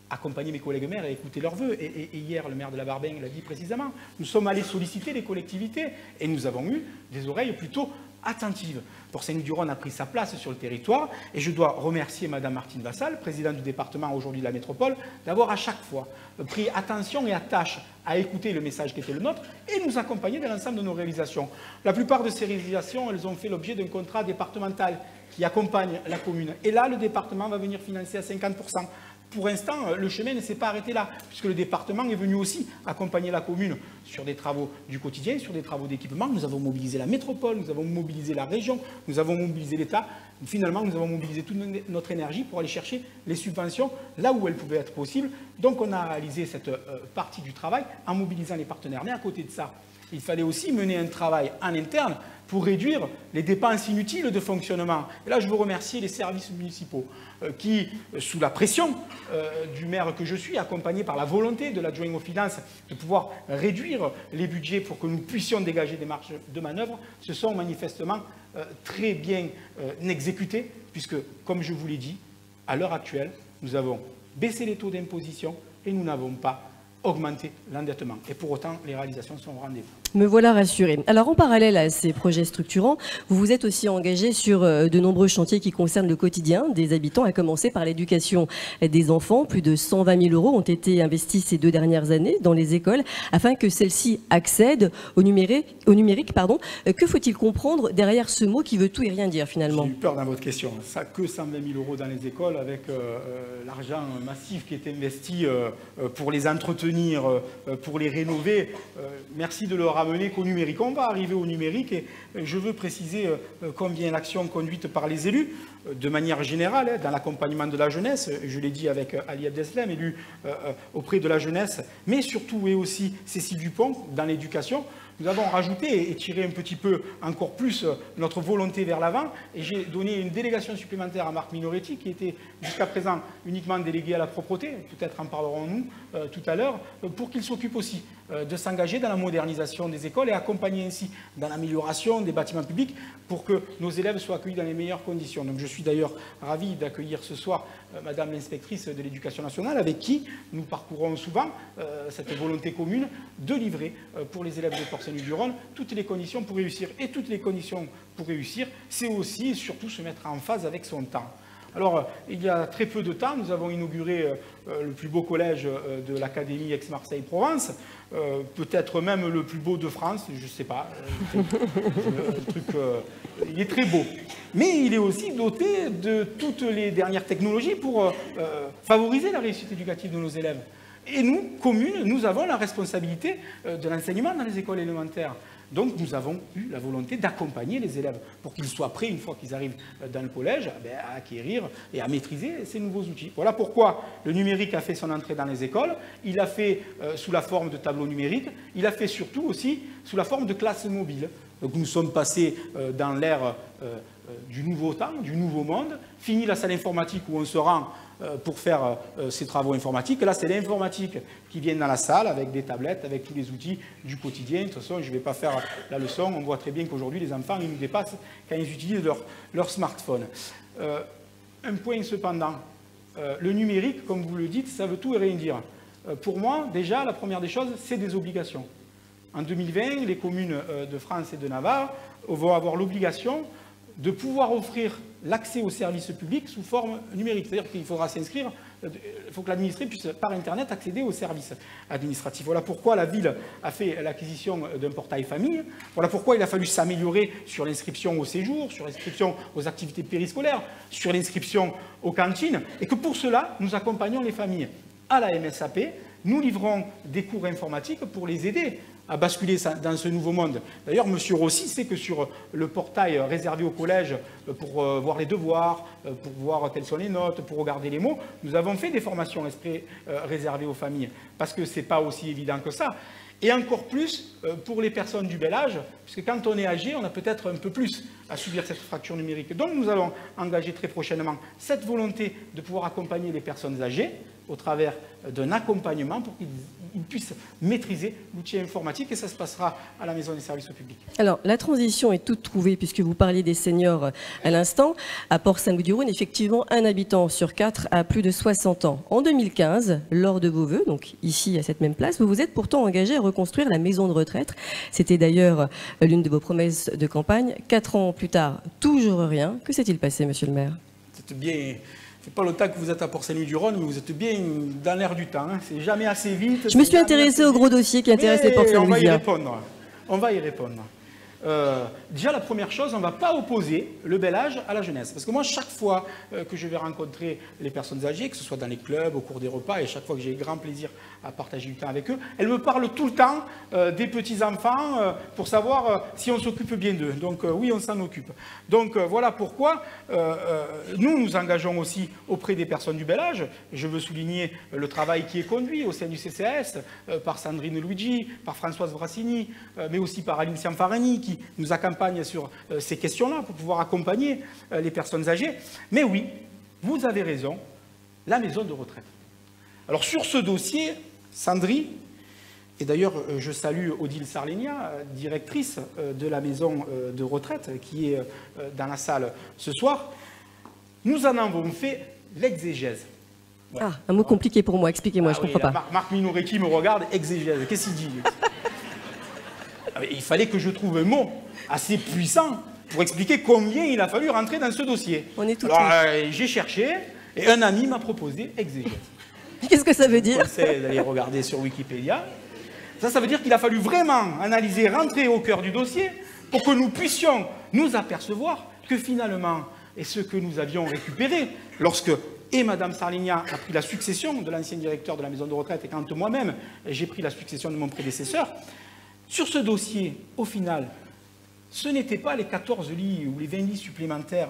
accompagner mes collègues maires et écouter leurs vœux. Et hier, le maire de la Barbeng l'a dit précisément. Nous sommes allés solliciter les collectivités et nous avons eu des oreilles plutôt attentives. Port-Saint-Luc-du-Rhône a pris sa place sur le territoire et je dois remercier Madame Martine Vassal, présidente du département aujourd'hui de la métropole, d'avoir à chaque fois pris attention et attache à écouter le message qui était le nôtre et nous accompagner dans l'ensemble de nos réalisations. La plupart de ces réalisations, elles ont fait l'objet d'un contrat départemental qui accompagne la commune. Et là, le département va venir financer à 50%. Pour l'instant, le chemin ne s'est pas arrêté là, puisque le département est venu aussi accompagner la commune sur des travaux du quotidien, sur des travaux d'équipement. Nous avons mobilisé la métropole, nous avons mobilisé la région, nous avons mobilisé l'État. Finalement, nous avons mobilisé toute notre énergie pour aller chercher les subventions là où elles pouvaient être possibles. Donc, on a réalisé cette partie du travail en mobilisant les partenaires. Mais à côté de ça, il fallait aussi mener un travail en interne pour réduire les dépenses inutiles de fonctionnement. Et là, je veux remercier les services municipaux qui, sous la pression du maire que je suis, accompagné par la volonté de l'adjoint aux finances de pouvoir réduire les budgets pour que nous puissions dégager des marges de manœuvre, se sont manifestement très bien exécutés, puisque, comme je vous l'ai dit, à l'heure actuelle, nous avons baissé les taux d'imposition et nous n'avons pas augmenter l'endettement. Et pour autant, les réalisations sont au rendez-vous. Me voilà rassuré. Alors, en parallèle à ces projets structurants, vous vous êtes aussi engagé sur de nombreux chantiers qui concernent le quotidien des habitants, à commencer par l'éducation des enfants. Plus de 120 000 € ont été investis ces 2 dernières années dans les écoles afin que celles-ci accèdent au numérique. Que faut-il comprendre derrière ce mot qui veut tout et rien dire finalement? J'ai eu peur dans votre question. Ça, que 120 000 € dans les écoles avec l'argent massif qui est investi pour les entretenir, pour les rénover. Merci de le ramener qu'au numérique. On va arriver au numérique et je veux préciser combien l'action conduite par les élus, de manière générale, dans l'accompagnement de la jeunesse, je l'ai dit avec Ali Abdeslam, élu auprès de la jeunesse, mais surtout et aussi Cécile Dupont dans l'éducation. Nous avons rajouté et tiré un petit peu encore plus notre volonté vers l'avant et j'ai donné une délégation supplémentaire à Marc Minoretti qui était jusqu'à présent uniquement délégué à la propreté, peut-être en parlerons-nous tout à l'heure, pour qu'il s'occupe aussi de s'engager dans la modernisation des écoles et accompagner ainsi dans l'amélioration des bâtiments publics pour que nos élèves soient accueillis dans les meilleures conditions. Donc je suis d'ailleurs ravi d'accueillir ce soir Madame l'inspectrice de l'Éducation nationale avec qui nous parcourons souvent cette volonté commune de livrer pour les élèves de Port-Saint-Luc-du-Rhône toutes les conditions pour réussir. Et toutes les conditions pour réussir, c'est aussi et surtout se mettre en phase avec son temps. Alors, il y a très peu de temps, nous avons inauguré le plus beau collège de l'Académie Aix-Marseille-Provence, peut-être même le plus beau de France, je ne sais pas. Il est très beau. Mais il est aussi doté de toutes les dernières technologies pour favoriser la réussite éducative de nos élèves. Et nous, communes, nous avons la responsabilité de l'enseignement dans les écoles élémentaires. Donc nous avons eu la volonté d'accompagner les élèves pour qu'ils soient prêts, une fois qu'ils arrivent dans le collège, à acquérir et à maîtriser ces nouveaux outils. Voilà pourquoi le numérique a fait son entrée dans les écoles. Il l'a fait sous la forme de tableaux numériques. Il l'a fait surtout aussi sous la forme de classes mobiles. Donc nous sommes passés dans l'ère du nouveau temps, du nouveau monde. Fini la salle informatique où on se rend pour faire ses travaux informatiques. Là, c'est l'informatique qui vient dans la salle avec des tablettes, avec tous les outils du quotidien. De toute façon, je ne vais pas faire la leçon. On voit très bien qu'aujourd'hui, les enfants, ils nous dépassent quand ils utilisent leur smartphone. Un point cependant, le numérique, comme vous le dites, ça veut tout et rien dire. Pour moi, déjà, la première des choses, c'est des obligations. En 2020, les communes de France et de Navarre vont avoir l'obligation de pouvoir offrir l'accès aux services publics sous forme numérique. C'est-à-dire qu'il faudra s'inscrire, il faut que l'administré puisse par Internet accéder aux services administratifs. Voilà pourquoi la ville a fait l'acquisition d'un portail famille. Voilà pourquoi il a fallu s'améliorer sur l'inscription au séjour, sur l'inscription aux activités périscolaires, sur l'inscription aux cantines, et que pour cela, nous accompagnons les familles à la MSAP. Nous livrons des cours informatiques pour les aider à basculer dans ce nouveau monde. D'ailleurs, M. Rossi sait que sur le portail réservé au collège pour voir les devoirs, pour voir quelles sont les notes, pour regarder les mots, nous avons fait des formations réservées aux familles, parce que ce n'est pas aussi évident que ça. Et encore plus pour les personnes du bel âge, puisque quand on est âgé, on a peut-être un peu plus à subir cette fracture numérique. Donc nous allons engager très prochainement cette volonté de pouvoir accompagner les personnes âgées au travers d'un accompagnement pour qu'ils puissent maîtriser l'outil informatique, et ça se passera à la Maison des services au public. Alors, la transition est toute trouvée, puisque vous parliez des seniors à l'instant. À Port-Saint-Louis-du-Rhône, effectivement, 1 habitant sur 4 a plus de 60 ans. En 2015, lors de vos vœux, donc ici à cette même place, vous vous êtes pourtant engagé à reconstruire la maison de retraite. C'était d'ailleurs l'une de vos promesses de campagne. 4 ans plus tard, toujours rien. Que s'est-il passé, monsieur le maire? C'est bien. C'est pas le temps que vous êtes à Port-Saint-Louis-du-Rhône, mais vous êtes bien dans l'air du temps. Hein. C'est jamais assez vite. Je me suis intéressée au gros dossier qui intéresse les Port-Saint-Louisiens. On va y répondre. On va y répondre. Déjà, la première chose, on ne va pas opposer le bel âge à la jeunesse. Parce que moi, chaque fois que je vais rencontrer les personnes âgées, que ce soit dans les clubs, au cours des repas, et chaque fois que j'ai grand plaisir à partager du temps avec eux, elles me parlent tout le temps des petits-enfants pour savoir si on s'occupe bien d'eux. Donc oui, on s'en occupe. Donc voilà pourquoi nous nous engageons aussi auprès des personnes du bel âge. Je veux souligner le travail qui est conduit au sein du CCAS par Sandrine Luigi, par Françoise Brassini, mais aussi par Aline Cianfarani, qui nous accompagne sur ces questions-là pour pouvoir accompagner les personnes âgées. Mais oui, vous avez raison, la maison de retraite. Alors sur ce dossier, Sandrine, et d'ailleurs je salue Odile Sarlénia, directrice de la maison de retraite, qui est dans la salle ce soir, nous en avons fait l'exégèse. Ouais. Ah, un mot compliqué pour moi, expliquez-moi, je ne comprends pas. Marc Minorecki me regarde, exégèse, qu'est-ce qu'il dit? Il fallait que je trouve un mot assez puissant pour expliquer combien il a fallu rentrer dans ce dossier. On est tout Alors, j'ai cherché et un ami m'a proposé exégèse. Qu'est-ce que ça veut dire? Je vous conseille d'aller regarder sur Wikipédia. Ça veut dire qu'il a fallu vraiment analyser, rentrer au cœur du dossier pour que nous puissions nous apercevoir que finalement, et ce que nous avions récupéré lorsque Mme Sarligna a pris la succession de l'ancien directeur de la maison de retraite et quand moi-même j'ai pris la succession de mon prédécesseur, sur ce dossier, au final, ce n'étaient pas les 14 lits ou les 20 lits supplémentaires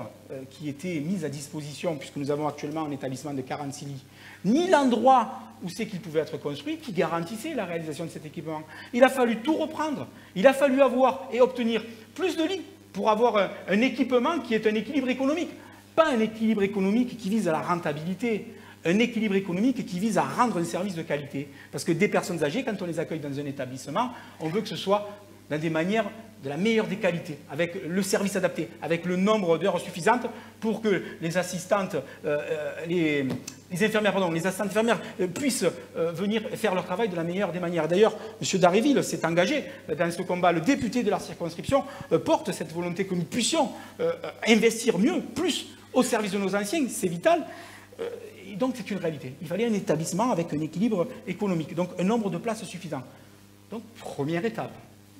qui étaient mis à disposition, puisque nous avons actuellement un établissement de 46 lits, ni l'endroit où c'est qu'il pouvait être construit qui garantissait la réalisation de cet équipement. Il a fallu tout reprendre. Il a fallu avoir et obtenir plus de lits pour avoir un équipement qui est un équilibre économique. Pas un équilibre économique qui vise à la rentabilité, un équilibre économique qui vise à rendre un service de qualité. Parce que des personnes âgées, quand on les accueille dans un établissement, on veut que ce soit dans des manières de la meilleure des qualités, avec le service adapté, avec le nombre d'heures suffisantes pour que les assistantes, les infirmières, pardon, les assistantes infirmières puissent venir faire leur travail de la meilleure des manières. D'ailleurs, M. Daréville s'est engagé dans ce combat. Le député de la circonscription porte cette volonté que nous puissions investir mieux, plus au service de nos anciens, c'est vital. Et donc c'est une réalité. Il fallait un établissement avec un équilibre économique, donc un nombre de places suffisant. Donc première étape.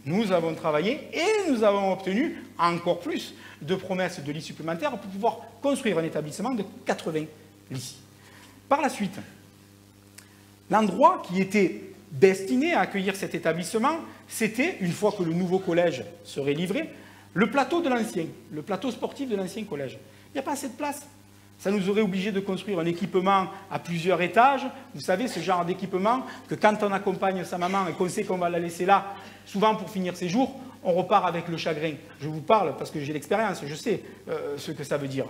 Nous avons travaillé et nous avons obtenu encore plus de promesses de lits supplémentaires pour pouvoir construire un établissement de 80 lits. Par la suite, l'endroit qui était destiné à accueillir cet établissement, c'était, une fois que le nouveau collège serait livré, le plateau de l'ancien, le plateau sportif de l'ancien collège. Il n'y a pas assez de place. Ça nous aurait obligé de construire un équipement à plusieurs étages. Vous savez, ce genre d'équipement que quand on accompagne sa maman et qu'on sait qu'on va la laisser là, souvent pour finir ses jours, on repart avec le chagrin. Je vous parle parce que j'ai l'expérience, je sais ce que ça veut dire.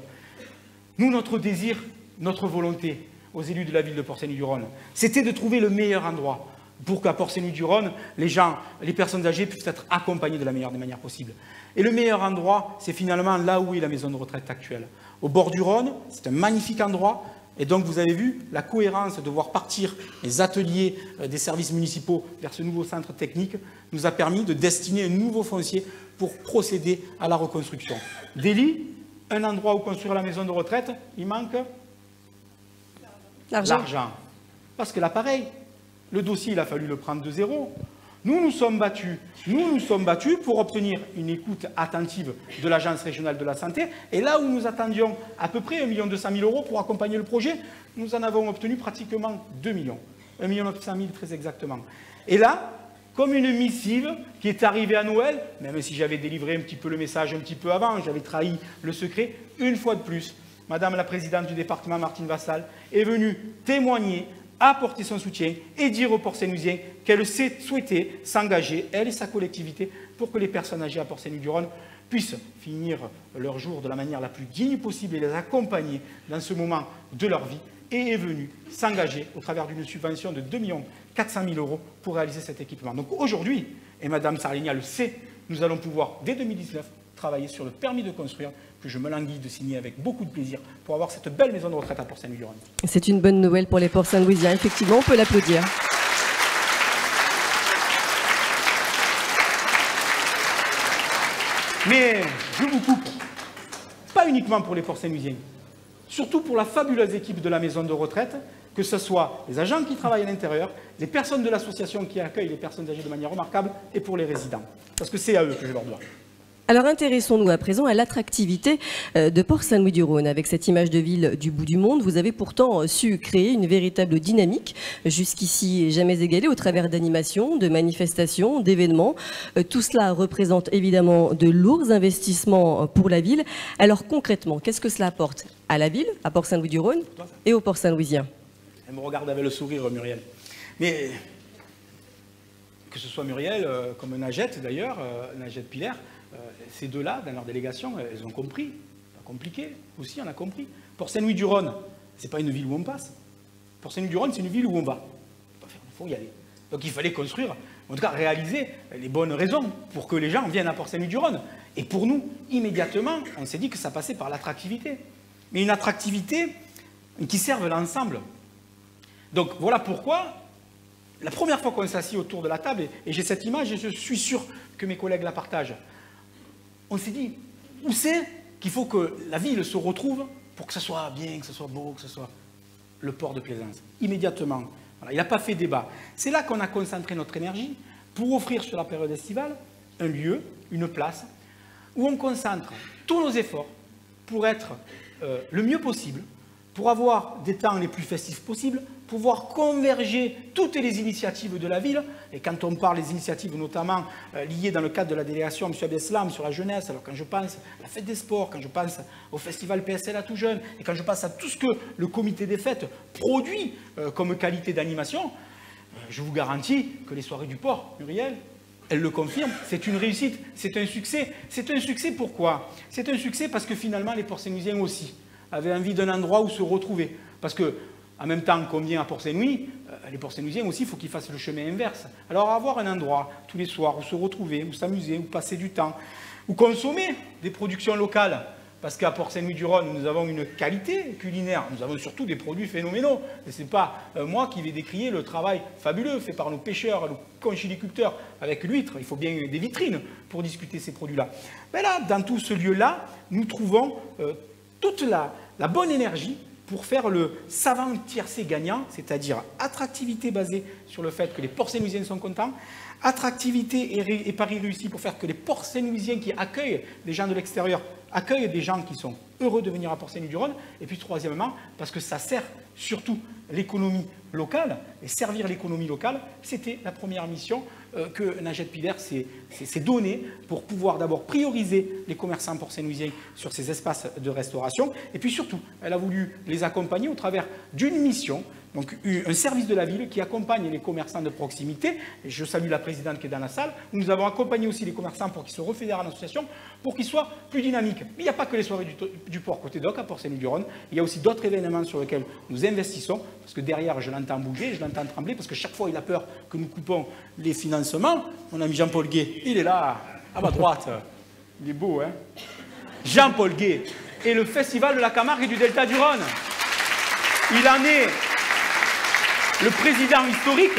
Nous, notre désir, notre volonté aux élus de la ville de Port-Saint-Louis-du-Rhône, c'était de trouver le meilleur endroit pour qu'à Port-Saint-Louis-du-Rhône, les personnes âgées puissent être accompagnées de la meilleure des manières possibles. Et le meilleur endroit, c'est finalement là où est la maison de retraite actuelle. Au bord du Rhône, c'est un magnifique endroit. Et donc, vous avez vu la cohérence de voir partir les ateliers des services municipaux vers ce nouveau centre technique nous a permis de destiner un nouveau foncier pour procéder à la reconstruction. Des lits, un endroit où construire la maison de retraite, il manque l'argent. Parce que là, pareil, le dossier, il a fallu le prendre de zéro. Nous nous sommes battus pour obtenir une écoute attentive de l'Agence régionale de la santé. Et là où nous attendions à peu près 1 200 000 € pour accompagner le projet, nous en avons obtenu pratiquement 2 millions. 1 900 000 très exactement. Et là, comme une missive qui est arrivée à Noël, même si j'avais délivré un petit peu le message un petit peu avant, j'avais trahi le secret, une fois de plus, Madame la Présidente du département, Martine Vassal, est venue témoigner, apporter son soutien et dire aux Port-Saint-Louisiens qu'elle souhaitait s'engager, elle et sa collectivité, pour que les personnes âgées à Port-Saint-Louis-du-Rhône puissent finir leur jour de la manière la plus digne possible et les accompagner dans ce moment de leur vie, et est venue s'engager au travers d'une subvention de 2 400 000 € pour réaliser cet équipement. Donc aujourd'hui, et Madame Sarligna le sait, nous allons pouvoir, dès 2019, travailler sur le permis de construire, que je me languis de signer avec beaucoup de plaisir pour avoir cette belle maison de retraite à Port-Saint-Louis-du-Rhône. C'est une bonne nouvelle pour les Port-Saint-Louisiens. Effectivement, on peut l'applaudir. Mais je vous coupe, pas uniquement pour les Port-Saint-Louisiens, surtout pour la fabuleuse équipe de la maison de retraite, que ce soit les agents qui travaillent à l'intérieur, les personnes de l'association qui accueillent les personnes âgées de manière remarquable, et pour les résidents. Parce que c'est à eux que je leur dois. Alors intéressons-nous à présent à l'attractivité de Port-Saint-Louis-du-Rhône. Avec cette image de ville du bout du monde, vous avez pourtant su créer une véritable dynamique, jusqu'ici jamais égalée, au travers d'animations, de manifestations, d'événements. Tout cela représente évidemment de lourds investissements pour la ville. Alors concrètement, qu'est-ce que cela apporte à la ville, à Port-Saint-Louis-du-Rhône et aux Port-Saint-Louisiens? Elle me regarde avec le sourire, Muriel. Mais que ce soit Muriel, comme Najette d'ailleurs, Najette Pilaire, ces deux-là, dans leur délégation, elles ont compris. Pas compliqué, aussi, on a compris. Port-Saint-Louis-du-Rhône, ce n'est pas une ville où on passe. Port-Saint-Louis-du-Rhône, c'est une ville où on va. Il faut y aller. Donc il fallait construire, en tout cas réaliser les bonnes raisons pour que les gens viennent à Port-Saint-Louis-du-Rhône. Et pour nous, immédiatement, on s'est dit que ça passait par l'attractivité. Mais une attractivité qui serve l'ensemble. Donc voilà pourquoi, la première fois qu'on s'assit autour de la table, et j'ai cette image et je suis sûr que mes collègues la partagent, on s'est dit, où c'est qu'il faut que la ville se retrouve pour que ça soit bien, que ce soit beau, que ce soit le port de Plaisance. Immédiatement. Voilà, il n'a pas fait débat. C'est là qu'on a concentré notre énergie pour offrir sur la période estivale un lieu, une place, où on concentre tous nos efforts pour être le mieux possible, pour avoir des temps les plus festifs possibles, pour voir converger toutes les initiatives de la ville. Et quand on parle des initiatives notamment liées dans le cadre de la délégation M. Abdeslam sur la jeunesse, alors quand je pense à la fête des sports, quand je pense au festival PSL à tout jeune, et quand je pense à tout ce que le comité des fêtes produit comme qualité d'animation, je vous garantis que les soirées du port, Muriel, elle le confirme, c'est une réussite, c'est un succès. C'est un succès pourquoi? C'est un succès parce que finalement les Port-Saint-Louisiens aussi avaient envie d'un endroit où se retrouver. Parce que en même temps qu'on vient à Port-Saint-Louis, les Port-Saint-Louisiens aussi, il faut qu'ils fassent le chemin inverse. Alors avoir un endroit tous les soirs où se retrouver, où s'amuser, où passer du temps, où consommer des productions locales. Parce qu'à Port-Saint-Louis-du-Rhône, nous avons une qualité culinaire, nous avons surtout des produits phénoménaux. Et ce n'est pas moi qui vais décrier le travail fabuleux fait par nos pêcheurs, nos conchiliculteurs avec l'huître. Il faut bien des vitrines pour discuter ces produits-là. Mais là, dans tout ce lieu-là, nous trouvons toute la bonne énergie pour faire le savant tiercé gagnant, c'est-à-dire attractivité basée sur le fait que les Port-Saint-Louisiens sont contents, attractivité et pari réussi pour faire que les Port-Saint-Louisiens qui accueillent des gens de l'extérieur accueillent des gens qui sont heureux de venir à Port-Saint-Louis-du-Rhône, et puis troisièmement, parce que ça sert surtout l'économie locale, et servir l'économie locale, c'était la première mission que Najette Pilaire s'est donnée pour pouvoir d'abord prioriser les commerçants port-saint-louisiens sur ces espaces de restauration, et puis surtout, elle a voulu les accompagner au travers d'une mission, donc un service de la ville qui accompagne les commerçants de proximité, et je salue la présidente qui est dans la salle. Nous avons accompagné aussi les commerçants pour qu'ils se refédèrent en association, pour qu'ils soient plus dynamiques. Mais il n'y a pas que les soirées du port côté d'Oc à Port-Saint-Louis-du-Rhône, il y a aussi d'autres événements sur lesquels nous investissons, parce que derrière je l'entends bouger, je l'entends trembler, parce que chaque fois il a peur que nous coupons les financements. Mon ami Jean-Paul Gué, il est là, à ma droite, il est beau, hein. Jean-Paul Gué et le festival de la Camargue et du Delta du Rhône. Il en est le président historique,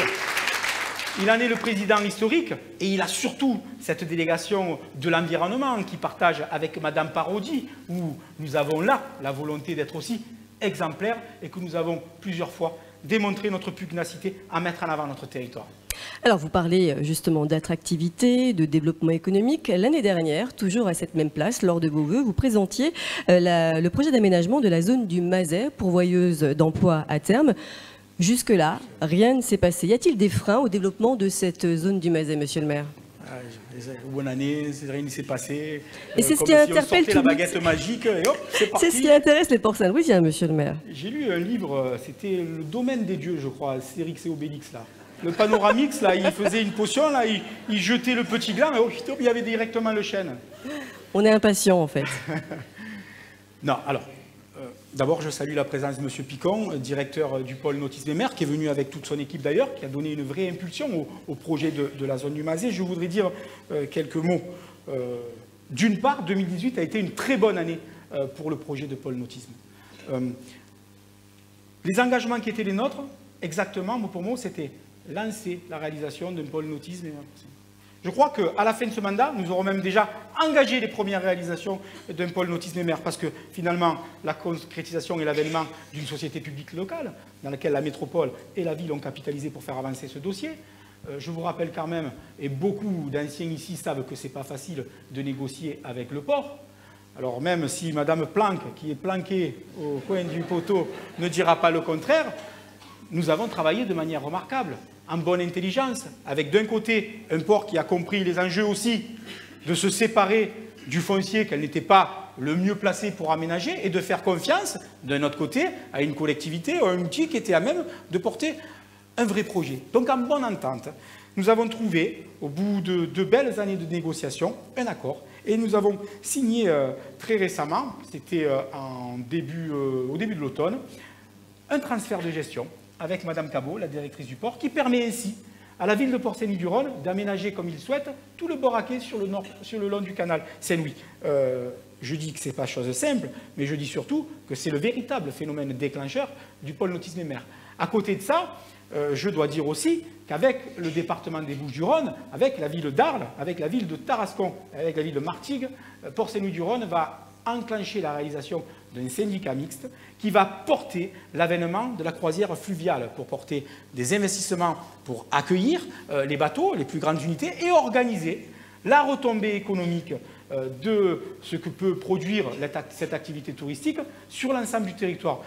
Il en est le président historique et il a surtout cette délégation de l'environnement qui partage avec Madame Parodi, où nous avons là la volonté d'être aussi exemplaires et que nous avons plusieurs fois démontré notre pugnacité à mettre en avant notre territoire. Alors vous parlez justement d'attractivité, de développement économique. L'année dernière, toujours à cette même place, lors de vos vœux, vous présentiez le projet d'aménagement de la zone du Mazet, pourvoyeuse d'emplois à terme. Jusque-là, rien ne s'est passé. Y a-t-il des freins au développement de cette zone du Mazet, monsieur le maire? Bonne année, rien ne s'est passé. Et c'est ce qui interpelle tout la baguette magique et hop, c'est parti. C'est ce qui intéresse les Port-Saint-Louisiens, monsieur le maire. J'ai lu un livre, c'était Le domaine des dieux, je crois, Astérix et Obélix, là. Le Panoramix, là, il faisait une potion, là, il jetait le petit gland, et hop, il y avait directement le chêne. On est impatient, en fait. Non, alors... D'abord, je salue la présence de M. Picon, directeur du pôle Nautisme et Mer, qui est venu avec toute son équipe d'ailleurs, qui a donné une vraie impulsion au projet de la zone du Mazet. Je voudrais dire quelques mots. D'une part, 2018 a été une très bonne année pour le projet de pôle Nautisme. Les engagements qui étaient les nôtres, exactement, mot pour mot, c'était lancer la réalisation d'un pôle Nautisme et Mer. Je crois qu'à la fin de ce mandat, nous aurons même déjà engagé les premières réalisations d'un pôle Nautisme et Mer, parce que finalement, la concrétisation et l'avènement d'une société publique locale, dans laquelle la métropole et la ville ont capitalisé pour faire avancer ce dossier. Je vous rappelle quand même, et beaucoup d'anciens ici savent que ce n'est pas facile de négocier avec le port. Alors même si Madame Planck, qui est planquée au coin du poteau, ne dira pas le contraire, nous avons travaillé de manière remarquable, en bonne intelligence, avec d'un côté un port qui a compris les enjeux aussi de se séparer du foncier qu'elle n'était pas le mieux placé pour aménager et de faire confiance, d'un autre côté, à une collectivité ou à un outil qui était à même de porter un vrai projet. Donc en bonne entente, nous avons trouvé, au bout de 2 belles années de négociations, un accord. Et nous avons signé très récemment, c'était au début de l'automne, un transfert de gestion avec Madame Cabot, la directrice du port, qui permet ainsi à la ville de Port-Saint-Louis-du-Rhône d'aménager comme il souhaite tout le bord à quai sur le long du canal Saint-Louis. Je dis que ce n'est pas chose simple, mais je dis surtout que c'est le véritable phénomène déclencheur du pôle Nautisme et Mer. À côté de ça, je dois dire aussi qu'avec le département des Bouches-du-Rhône, avec la ville d'Arles, avec la ville de Tarascon, avec la ville de Martigues, Port-Saint-Louis-du-Rhône va enclencher la réalisation d'un syndicat mixte qui va porter l'avènement de la croisière fluviale pour porter des investissements pour accueillir les bateaux, les plus grandes unités et organiser la retombée économique de ce que peut produire cette activité touristique sur l'ensemble du territoire.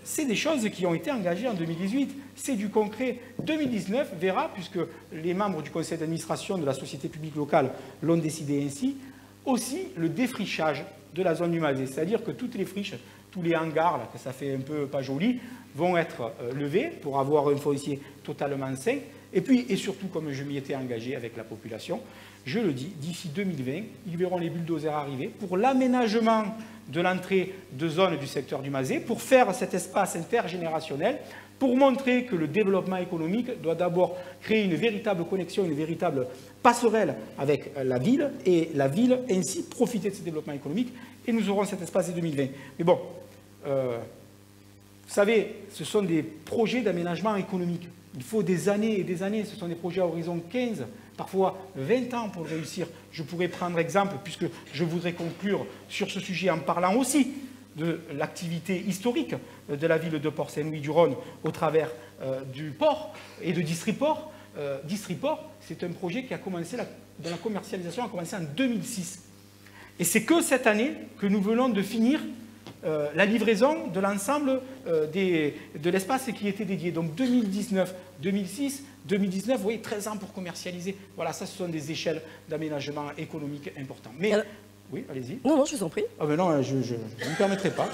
C'est des choses qui ont été engagées en 2018, c'est du concret. 2019 verra, puisque les membres du conseil d'administration de la société publique locale l'ont décidé ainsi, aussi le défrichage de la zone du Mazet, c'est-à-dire que toutes les friches, tous les hangars, là, que ça fait un peu pas joli, vont être levés pour avoir un foncier totalement sain. Et puis, et surtout, comme je m'y étais engagé avec la population, je le dis, d'ici 2020, ils verront les bulldozers arriver pour l'aménagement de l'entrée de zone du secteur du Mazet, pour faire cet espace intergénérationnel, pour montrer que le développement économique doit d'abord créer une véritable connexion, une véritable passerelle avec la ville, et la ville ainsi profiter de ce développement économique, et nous aurons cet espace dès 2020. Mais bon, vous savez, ce sont des projets d'aménagement économique. Il faut des années et des années, ce sont des projets à horizon 15, parfois 20 ans pour réussir. Je pourrais prendre exemple, puisque je voudrais conclure sur ce sujet en parlant aussi de l'activité historique de la ville de Port-Saint-Louis-du-Rhône au travers du port et de Distriport. Distriport, c'est un projet qui a commencé, dont la commercialisation a commencé en 2006. Et c'est que cette année que nous venons de finir la livraison de l'ensemble de l'espace qui était dédié. Donc 2019, 2006, 2019, vous voyez, 13 ans pour commercialiser. Voilà, ça, ce sont des échelles d'aménagement économique importants. Mais, alors, oui, allez-y. Non, non, je vous en prie. Ah ben non, je ne me permettrai pas.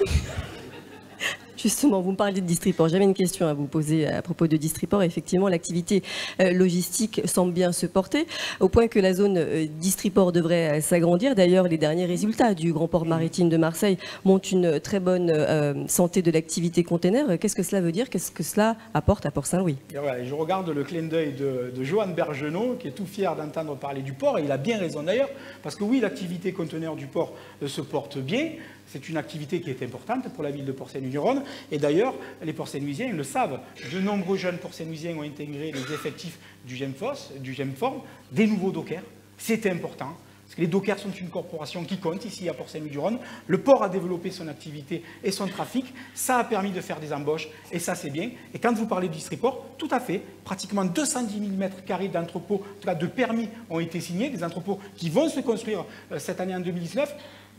Justement, vous me parlez de Distriport. J'avais une question à vous poser à propos de Distriport. Effectivement, l'activité logistique semble bien se porter, au point que la zone Distriport devrait s'agrandir. D'ailleurs, les derniers résultats du Grand Port Maritime de Marseille montrent une très bonne santé de l'activité container. Qu'est-ce que cela veut dire? Qu'est-ce que cela apporte à Port-Saint-Louis? Voilà, je regarde le clin d'œil de Johan Bergenot, qui est tout fier d'entendre parler du port, et il a bien raison d'ailleurs, parce que oui, l'activité conteneur du port se porte bien. C'est une activité qui est importante pour la ville de Port-Saint-Louis-du-Rhône. Et d'ailleurs, les Port-Saint-Louisiens le savent. De nombreux jeunes Port-Saint-Louisiens ont intégré les effectifs du GEMFORM, des nouveaux dockers. C'est important. Parce que les dockers sont une corporation qui compte ici à Port-Saint-Louis-du-Rhône. Le port a développé son activité et son trafic. Ça a permis de faire des embauches et ça, c'est bien. Et quand vous parlez du Distriport, tout à fait, pratiquement 210 000 m² d'entrepôts, en tout cas de permis, ont été signés, des entrepôts qui vont se construire cette année en 2019.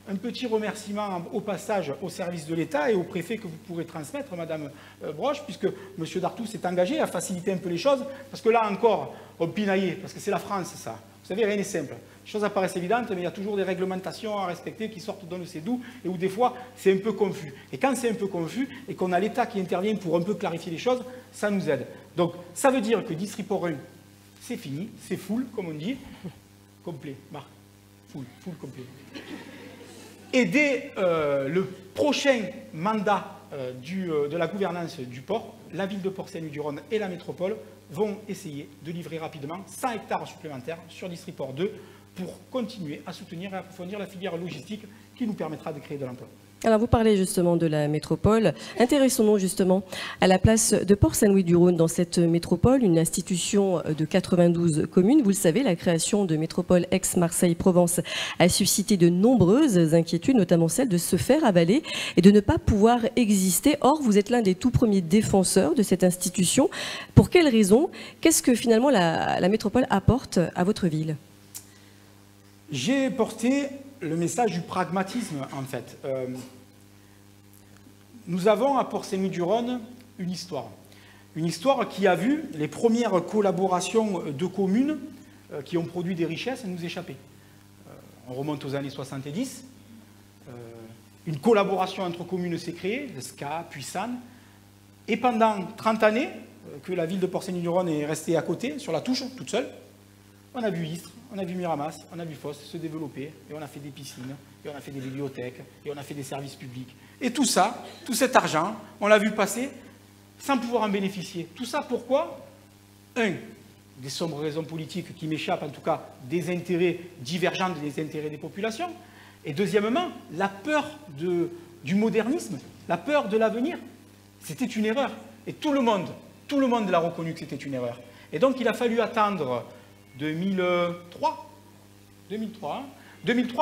Un petit remerciement au passage au service de l'État et au préfet que vous pourrez transmettre, Madame Broche, puisque M. Dartout s'est engagé à faciliter un peu les choses, parce que là encore, on pinaillait, parce que c'est la France, ça. Vous savez, rien n'est simple. Les choses apparaissent évidentes, mais il y a toujours des réglementations à respecter qui sortent d'on ne sait d'où, et où des fois, c'est un peu confus. Et quand c'est un peu confus, et qu'on a l'État qui intervient pour un peu clarifier les choses, ça nous aide. Donc, ça veut dire que Distriport 1, c'est fini, c'est full, comme on dit. Complet, Marc. Full complet. Et dès le prochain mandat de la gouvernance du port, la ville de Port-Saint-Louis-du-Rhône et la métropole vont essayer de livrer rapidement 100 hectares supplémentaires sur Distriport 2 pour continuer à soutenir et approfondir la filière logistique qui nous permettra de créer de l'emploi. Alors vous parlez justement de la métropole. Intéressons-nous justement à la place de Port-Saint-Louis-du-Rhône dans cette métropole, une institution de 92 communes. Vous le savez, la création de métropole ex-Marseille-Provence a suscité de nombreuses inquiétudes, notamment celle de se faire avaler et de ne pas pouvoir exister. Or, vous êtes l'un des tout premiers défenseurs de cette institution. Pour quelles raisons? Qu'est-ce que finalement la métropole apporte à votre ville? J'ai porté le message du pragmatisme, en fait. Nous avons à Port-Saint-Louis-du-Rhône une histoire qui a vu les premières collaborations de communes qui ont produit des richesses nous échapper. On remonte aux années 70. Une collaboration entre communes s'est créée, le SCA, puis SAN. Et pendant 30 années, que la ville de Port-Saint-Louis-du-Rhône est restée à côté, sur la touche, toute seule, on a vu Istres, on a vu Miramas, on a vu Fos se développer, et on a fait des piscines, et on a fait des bibliothèques, et on a fait des services publics. Et tout ça, tout cet argent, on l'a vu passer sans pouvoir en bénéficier. Tout ça, pourquoi? Des sombres raisons politiques qui m'échappent, en tout cas des intérêts divergents des intérêts des populations. Et deuxièmement, la peur du modernisme, la peur de l'avenir. C'était une erreur. Et tout le monde l'a reconnu que c'était une erreur. Et donc il a fallu attendre 2003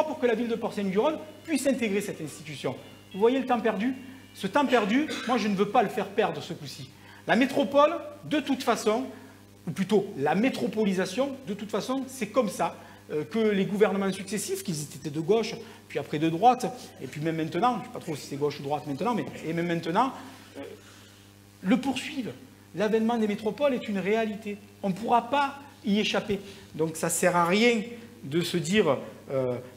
pour que la ville de Port-Saint-Louis-du-Rhône puisse intégrer cette institution. Vous voyez le temps perdu? Ce temps perdu, moi je ne veux pas le faire perdre ce coup-ci. La métropole, de toute façon, ou plutôt la métropolisation, de toute façon, c'est comme ça que les gouvernements successifs, qu'ils étaient de gauche, puis après de droite, et puis même maintenant, je ne sais pas trop si c'est gauche ou droite maintenant, mais et même maintenant, le poursuivent. L'avènement des métropoles est une réalité. On ne pourra pas y échapper. Donc ça ne sert à rien de se dire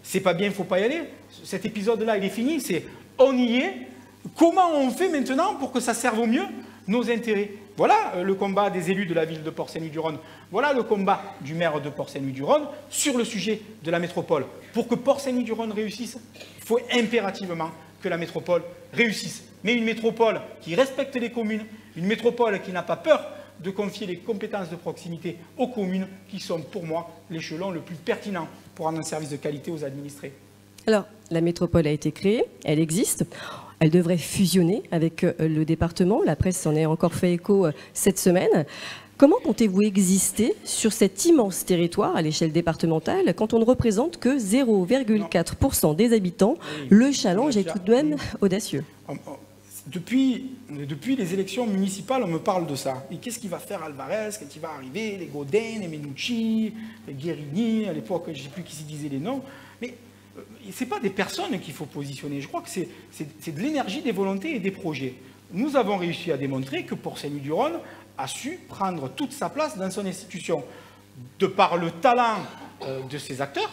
c'est pas bien, il ne faut pas y aller. Cet épisode-là, il est fini, c'est on y est. Comment on fait maintenant pour que ça serve au mieux nos intérêts? Voilà le combat des élus de la ville de Port-Saint-Louis-du-Rhône. Voilà le combat du maire de Port-Saint-Louis-du-Rhône sur le sujet de la métropole. Pour que Port-Saint-Louis-du-Rhône réussisse, il faut impérativement que la métropole réussisse. Mais une métropole qui respecte les communes, une métropole qui n'a pas peur de confier les compétences de proximité aux communes qui sont pour moi l'échelon le plus pertinent pour rendre un service de qualité aux administrés. Alors, la métropole a été créée, elle existe. Elle devrait fusionner avec le département. La presse s'en est encore fait écho cette semaine. Comment comptez-vous exister sur cet immense territoire à l'échelle départementale quand on ne représente que 0,4% des habitants? Le challenge est tout de même audacieux. Depuis les élections municipales, on me parle de ça. Et qu'est-ce qu'il va faire Alvarez quand il va arriver? Les Godin, les Menucci, les Guérini, à l'époque, je ne sais plus qui s'y disait les noms. Mais ce n'est pas des personnes qu'il faut positionner. Je crois que c'est de l'énergie, des volontés et des projets. Nous avons réussi à démontrer que Port-Saint-Louis-du-Rhône a su prendre toute sa place dans son institution. De par le talent de ses acteurs,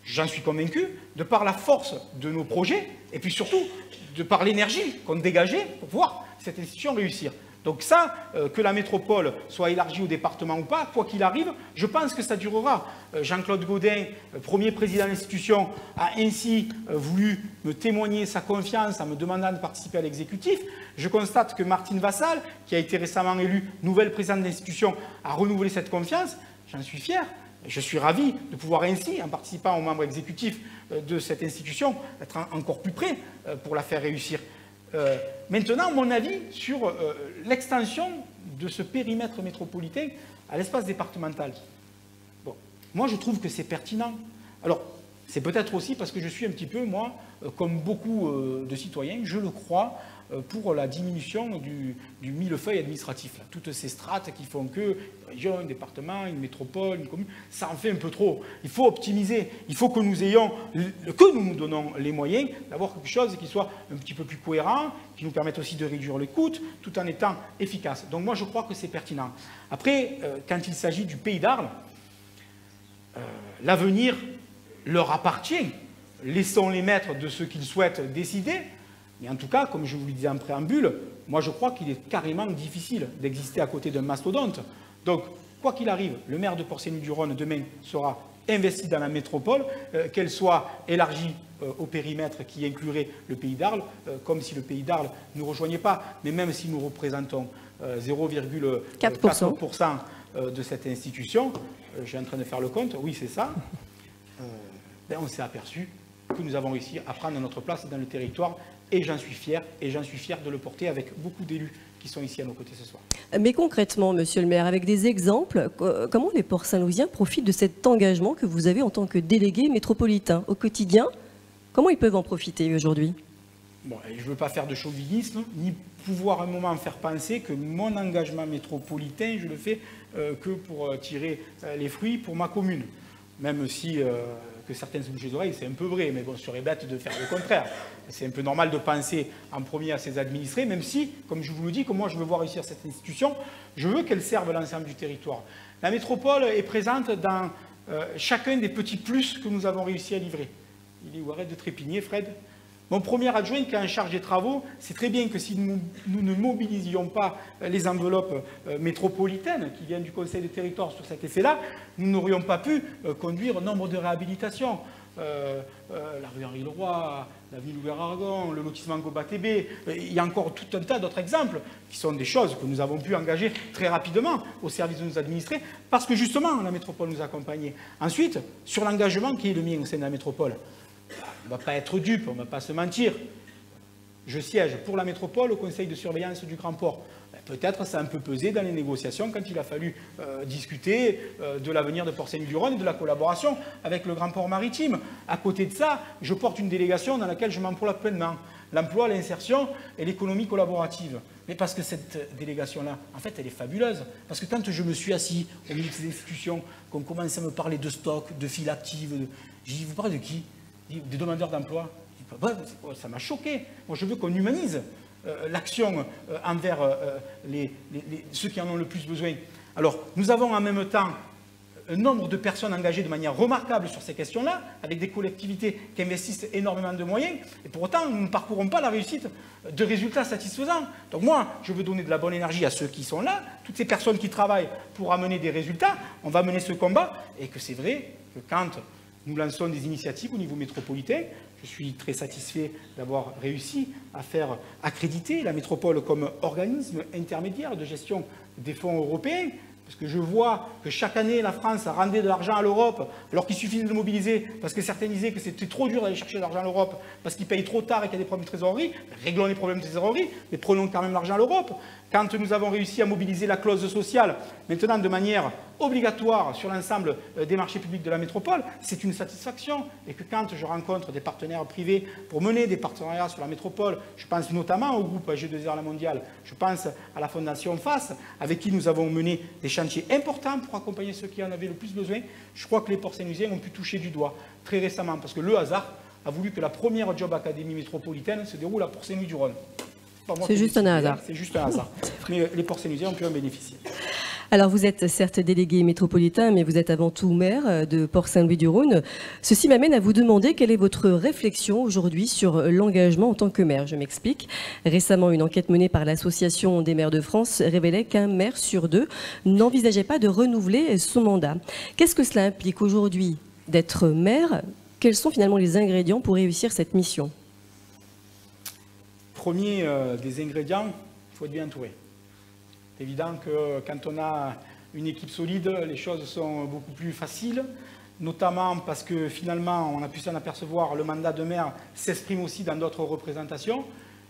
j'en suis convaincu, de par la force de nos projets, et puis surtout, de par l'énergie qu'on dégageait pour voir cette institution réussir. Donc ça, que la métropole soit élargie au département ou pas, quoi qu'il arrive, je pense que ça durera. Jean-Claude Godin, premier président de l'institution, a ainsi voulu me témoigner sa confiance en me demandant de participer à l'exécutif. Je constate que Martine Vassal, qui a été récemment élue nouvelle présidente de l'institution, a renouvelé cette confiance. J'en suis fier. Je suis ravi de pouvoir ainsi, en participant aux membres exécutifs de cette institution, être encore plus près pour la faire réussir. Maintenant, mon avis sur l'extension de ce périmètre métropolitain à l'espace départemental. Bon, moi, je trouve que c'est pertinent. Alors, c'est peut-être aussi parce que je suis un petit peu, moi, comme beaucoup de citoyens, je le crois, pour la diminution du millefeuille administratif. Là. Toutes ces strates qui font que une région, un département, une métropole, une commune, ça en fait un peu trop. Il faut optimiser. Il faut que nous ayons, que nous nous donnons les moyens d'avoir quelque chose qui soit un petit peu plus cohérent, qui nous permette aussi de réduire les coûts, tout en étant efficace. Donc moi, je crois que c'est pertinent. Après, quand il s'agit du Pays d'Arles, l'avenir leur appartient. Laissons-les maîtres de ce qu'ils souhaitent décider. Mais en tout cas, comme je vous le disais en préambule, moi je crois qu'il est carrément difficile d'exister à côté d'un mastodonte. Donc, quoi qu'il arrive, le maire de Port-Saint-Louis-du-Rhône demain sera investi dans la métropole, qu'elle soit élargie au périmètre qui inclurait le Pays d'Arles, comme si le Pays d'Arles ne nous rejoignait pas. Mais même si nous représentons 0,4% de cette institution, je suis en train de faire le compte, oui c'est ça, on s'est aperçu que nous avons réussi à prendre notre place dans le territoire. Et j'en suis fier de le porter avec beaucoup d'élus qui sont ici à nos côtés ce soir. Mais concrètement, monsieur le maire, avec des exemples, comment les Port-Saint-Louisiens profitent de cet engagement que vous avez en tant que délégué métropolitain au quotidien? Comment ils peuvent en profiter aujourd'hui? Bon, je ne veux pas faire de chauvinisme, ni pouvoir un moment faire penser que mon engagement métropolitain, je le fais que pour tirer les fruits pour ma commune. Même si... que certaines bouches les oreilles, c'est un peu vrai, mais bon, ce serait bête de faire le contraire. C'est un peu normal de penser en premier à ses administrés, même si, comme je vous le dis, comme moi je veux voir réussir cette institution, je veux qu'elle serve l'ensemble du territoire. La métropole est présente dans chacun des petits plus que nous avons réussi à livrer. Il est où? Arrête de trépigner, Fred. Mon premier adjoint qui est en charge des travaux, c'est très bien que si nous ne mobilisions pas les enveloppes métropolitaines qui viennent du Conseil des territoires sur cet effet-là, nous n'aurions pas pu conduire nombre de réhabilitations. La rue Henri-Leroy, l'avenue Louis-Aragon, le lotissement Goba-TB, il y a encore tout un tas d'autres exemples qui sont des choses que nous avons pu engager très rapidement au service de nos administrés parce que justement la métropole nous accompagnait. Ensuite, sur l'engagement qui est le mien au sein de la métropole, on ne va pas être dupe, on ne va pas se mentir. Je siège pour la métropole au conseil de surveillance du Grand Port. Peut-être ça a un peu pesé dans les négociations quand il a fallu discuter de l'avenir de Port-Saint-Louis-du-Rhône et de la collaboration avec le Grand Port maritime. À côté de ça, je porte une délégation dans laquelle je m'emploie pleinement. L'emploi, l'insertion et l'économie collaborative. Mais parce que cette délégation-là, en fait, elle est fabuleuse. Parce que quand je me suis assis au milieu de ces institutions, qu'on commence à me parler de stock, de file active, j'ai dit, vous parlez de qui? Des demandeurs d'emploi. Ça m'a choqué. Moi, je veux qu'on humanise l'action envers ceux qui en ont le plus besoin. Alors, nous avons en même temps un nombre de personnes engagées de manière remarquable sur ces questions-là, avec des collectivités qui investissent énormément de moyens, et pour autant, nous ne parcourons pas la réussite de résultats satisfaisants. Donc moi, je veux donner de la bonne énergie à ceux qui sont là, toutes ces personnes qui travaillent pour amener des résultats, on va mener ce combat, et que c'est vrai que quand nous lançons des initiatives au niveau métropolitain. Je suis très satisfait d'avoir réussi à faire accréditer la métropole comme organisme intermédiaire de gestion des fonds européens. Parce que je vois que chaque année, la France rendait de l'argent à l'Europe, alors qu'il suffisait de le mobiliser, parce que certains disaient que c'était trop dur d'aller chercher de l'argent à l'Europe, parce qu'ils payent trop tard et qu'il y a des problèmes de trésorerie. Réglons les problèmes de trésorerie, mais prenons quand même l'argent à l'Europe. Quand nous avons réussi à mobiliser la clause sociale, maintenant de manière obligatoire sur l'ensemble des marchés publics de la métropole, c'est une satisfaction. Et que quand je rencontre des partenaires privés pour mener des partenariats sur la métropole, je pense notamment au groupe G2R La Mondiale, je pense à la Fondation FAS, avec qui nous avons mené des chantiers importants pour accompagner ceux qui en avaient le plus besoin. Je crois que les Port-Saint-Louisiens ont pu toucher du doigt très récemment, parce que le hasard a voulu que la première Job Academy métropolitaine se déroule à Port-Saint-Louis-du-Rhône. C'est juste un hasard. C'est juste un hasard. Mais les Port-Saint-Louisiens ont pu en bénéficier. Alors vous êtes certes délégué métropolitain, mais vous êtes avant tout maire de Port-Saint-Louis-du-Rhône. Ceci m'amène à vous demander quelle est votre réflexion aujourd'hui sur l'engagement en tant que maire. Je m'explique. Récemment, une enquête menée par l'Association des maires de France révélait qu'un maire sur deux n'envisageait pas de renouveler son mandat. Qu'est-ce que cela implique aujourd'hui d'être maire? Quels sont finalement les ingrédients pour réussir cette mission? Premier des ingrédients, il faut être bien entouré. C'est évident que quand on a une équipe solide, les choses sont beaucoup plus faciles, notamment parce que finalement, on a pu s'en apercevoir, le mandat de maire s'exprime aussi dans d'autres représentations,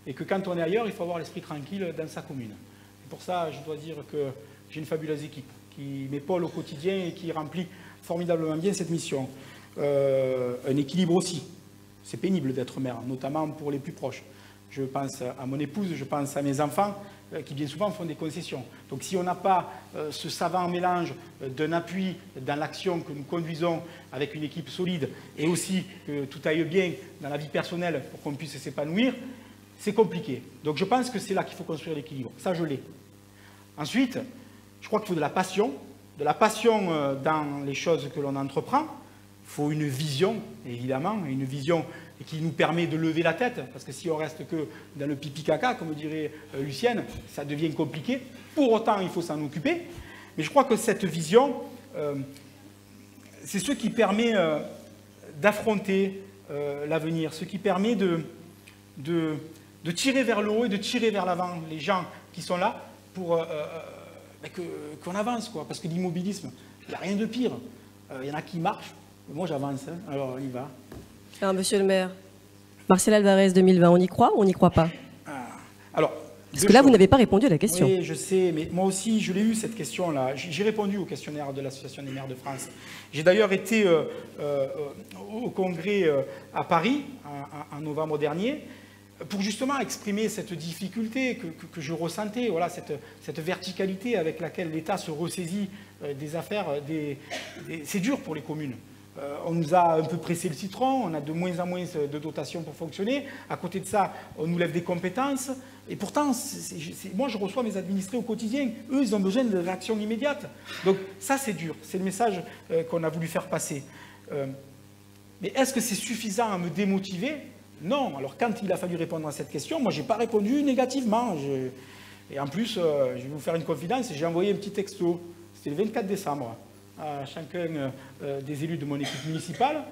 et que quand on est ailleurs, il faut avoir l'esprit tranquille dans sa commune. Et pour ça, je dois dire que j'ai une fabuleuse équipe qui m'épaule au quotidien et qui remplit formidablement bien cette mission. Un équilibre aussi. C'est pénible d'être maire, notamment pour les plus proches. Je pense à mon épouse, je pense à mes enfants, qui bien souvent font des concessions. Donc si on n'a pas ce savant mélange d'un appui dans l'action que nous conduisons avec une équipe solide, et aussi que tout aille bien dans la vie personnelle pour qu'on puisse s'épanouir, c'est compliqué. Donc je pense que c'est là qu'il faut construire l'équilibre. Ça, je l'ai. Ensuite, je crois qu'il faut de la passion dans les choses que l'on entreprend. Il faut une vision, évidemment, une vision qui nous permet de lever la tête, parce que si on reste que dans le pipi-caca, comme dirait Lucienne, ça devient compliqué. Pour autant, il faut s'en occuper. Mais je crois que cette vision, c'est ce qui permet d'affronter l'avenir, ce qui permet de tirer vers le haut et de tirer vers l'avant les gens qui sont là pour qu'on avance, quoi. Parce que l'immobilisme, il n'y a rien de pire. Il y en a qui marchent. Moi, j'avance, hein. Alors on y va. Alors, monsieur le maire, Martial Alvarez 2020, on y croit ou on n'y croit pas? Alors, parce que là, vous n'avez pas répondu à la question. Oui, je sais, mais moi aussi, je l'ai eu, cette question-là. J'ai répondu au questionnaire de l'Association des maires de France. J'ai d'ailleurs été au congrès à Paris, en novembre dernier, pour justement exprimer cette difficulté que je ressentais, voilà, cette verticalité avec laquelle l'État se ressaisit des affaires. C'est dur pour les communes. On nous a un peu pressé le citron, on a de moins en moins de dotations pour fonctionner. À côté de ça, on nous lève des compétences. Et pourtant, moi, je reçois mes administrés au quotidien. Eux, ils ont besoin de réaction immédiate. Donc ça, c'est dur. C'est le message qu'on a voulu faire passer. Mais est-ce que c'est suffisant à me démotiver? Non. Alors, quand il a fallu répondre à cette question, moi, je n'ai pas répondu négativement. Et en plus, je vais vous faire une confidence, j'ai envoyé un petit texto. C'était le 24 décembre. À chacun des élus de mon équipe municipale,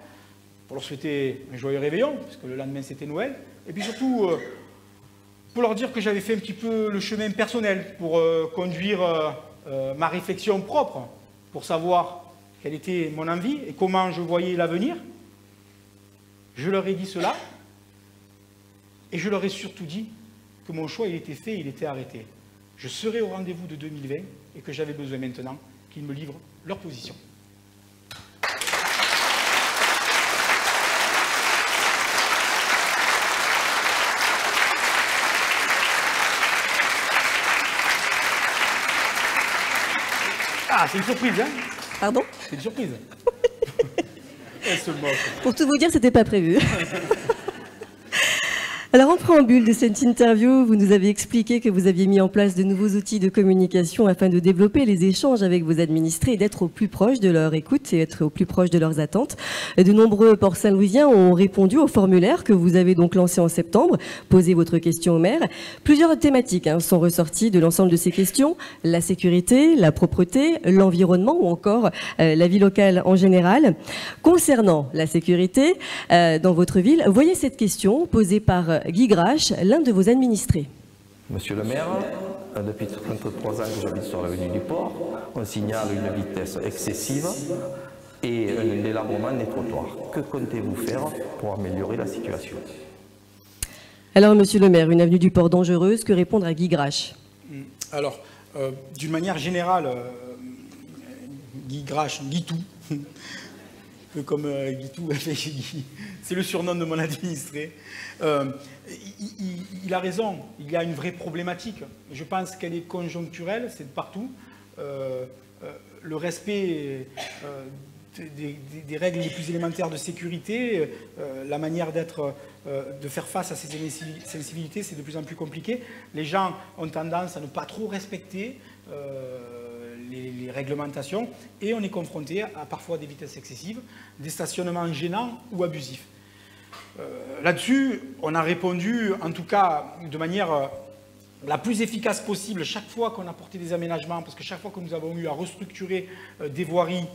pour leur souhaiter un joyeux réveillon, puisque le lendemain c'était Noël, et puis surtout pour leur dire que j'avais fait un petit peu le chemin personnel pour conduire ma réflexion propre, pour savoir quelle était mon envie et comment je voyais l'avenir. Je leur ai dit cela, et je leur ai surtout dit que mon choix il était fait, il était arrêté. Je serai au rendez-vous de 2020 et que j'avais besoin maintenant qu'ils me livrent leur position. Ah, c'est une surprise, hein? Pardon? C'est une surprise. Elle se moque. Pour tout vous dire, c'était pas prévu. Alors, en préambule de cette interview, vous nous avez expliqué que vous aviez mis en place de nouveaux outils de communication afin de développer les échanges avec vos administrés et d'être au plus proche de leur écoute et être au plus proche de leurs attentes. De nombreux ports saint-louisiens ont répondu au formulaire que vous avez donc lancé en septembre. Posez votre question au maire. Plusieurs thématiques sont ressorties de l'ensemble de ces questions. La sécurité, la propreté, l'environnement ou encore la vie locale en général. Concernant la sécurité dans votre ville, voyez cette question posée par Guy Grache, l'un de vos administrés. Monsieur le maire, depuis 33 ans que j'habite sur l'avenue du Port, on signale une vitesse excessive et un délabrement des trottoirs. Que comptez-vous faire pour améliorer la situation? Alors, monsieur le maire, une avenue du Port dangereuse, que répondre à Guy Grache? Alors, d'une manière générale, Guy Grache, Guitou, un peu comme Guitou, c'est le surnom de mon administré. Il a raison, il y a une vraie problématique. Je pense qu'elle est conjoncturelle, c'est de partout. Le respect des règles les plus élémentaires de sécurité, la manière de faire face à ces sensibilités, c'est de plus en plus compliqué. Les gens ont tendance à ne pas trop respecter les réglementations et on est confronté à parfois des vitesses excessives, des stationnements gênants ou abusifs. Là-dessus, on a répondu, en tout cas de manière la plus efficace possible, chaque fois qu'on a porté des aménagements, parce que chaque fois que nous avons eu à restructurer des voiries,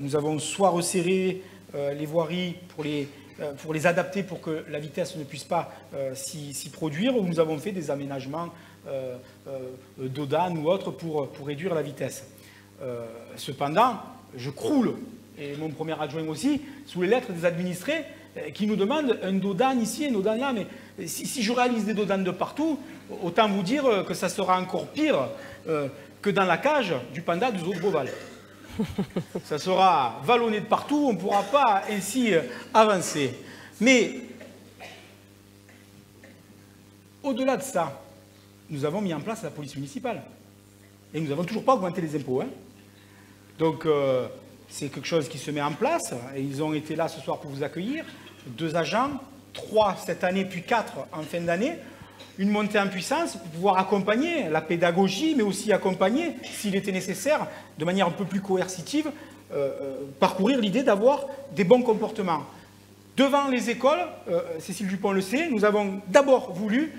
nous avons soit resserré les voiries pour les adapter pour que la vitesse ne puisse pas s'y produire, ou nous avons fait des aménagements d'ODAN ou autres pour réduire la vitesse. Cependant, je croule, et mon premier adjoint aussi, sous les lettres des administrés qui nous demandent un dodan ici, un dodan là. Mais si je réalise des dodans de partout, autant vous dire que ça sera encore pire que dans la cage du panda du zoo de Beauval. Ça sera vallonné de partout, on ne pourra pas ainsi avancer. Mais au-delà de ça, nous avons mis en place la police municipale. Et nous n'avons toujours pas augmenté les impôts. Hein. Donc, c'est quelque chose qui se met en place. Et ils ont été là ce soir pour vous accueillir. 2 agents, 3 cette année, puis 4 en fin d'année. Une montée en puissance pour pouvoir accompagner la pédagogie, mais aussi accompagner, s'il était nécessaire, de manière un peu plus coercitive, parcourir l'idée d'avoir des bons comportements. Devant les écoles, Cécile Dupont le sait, nous avons d'abord voulu,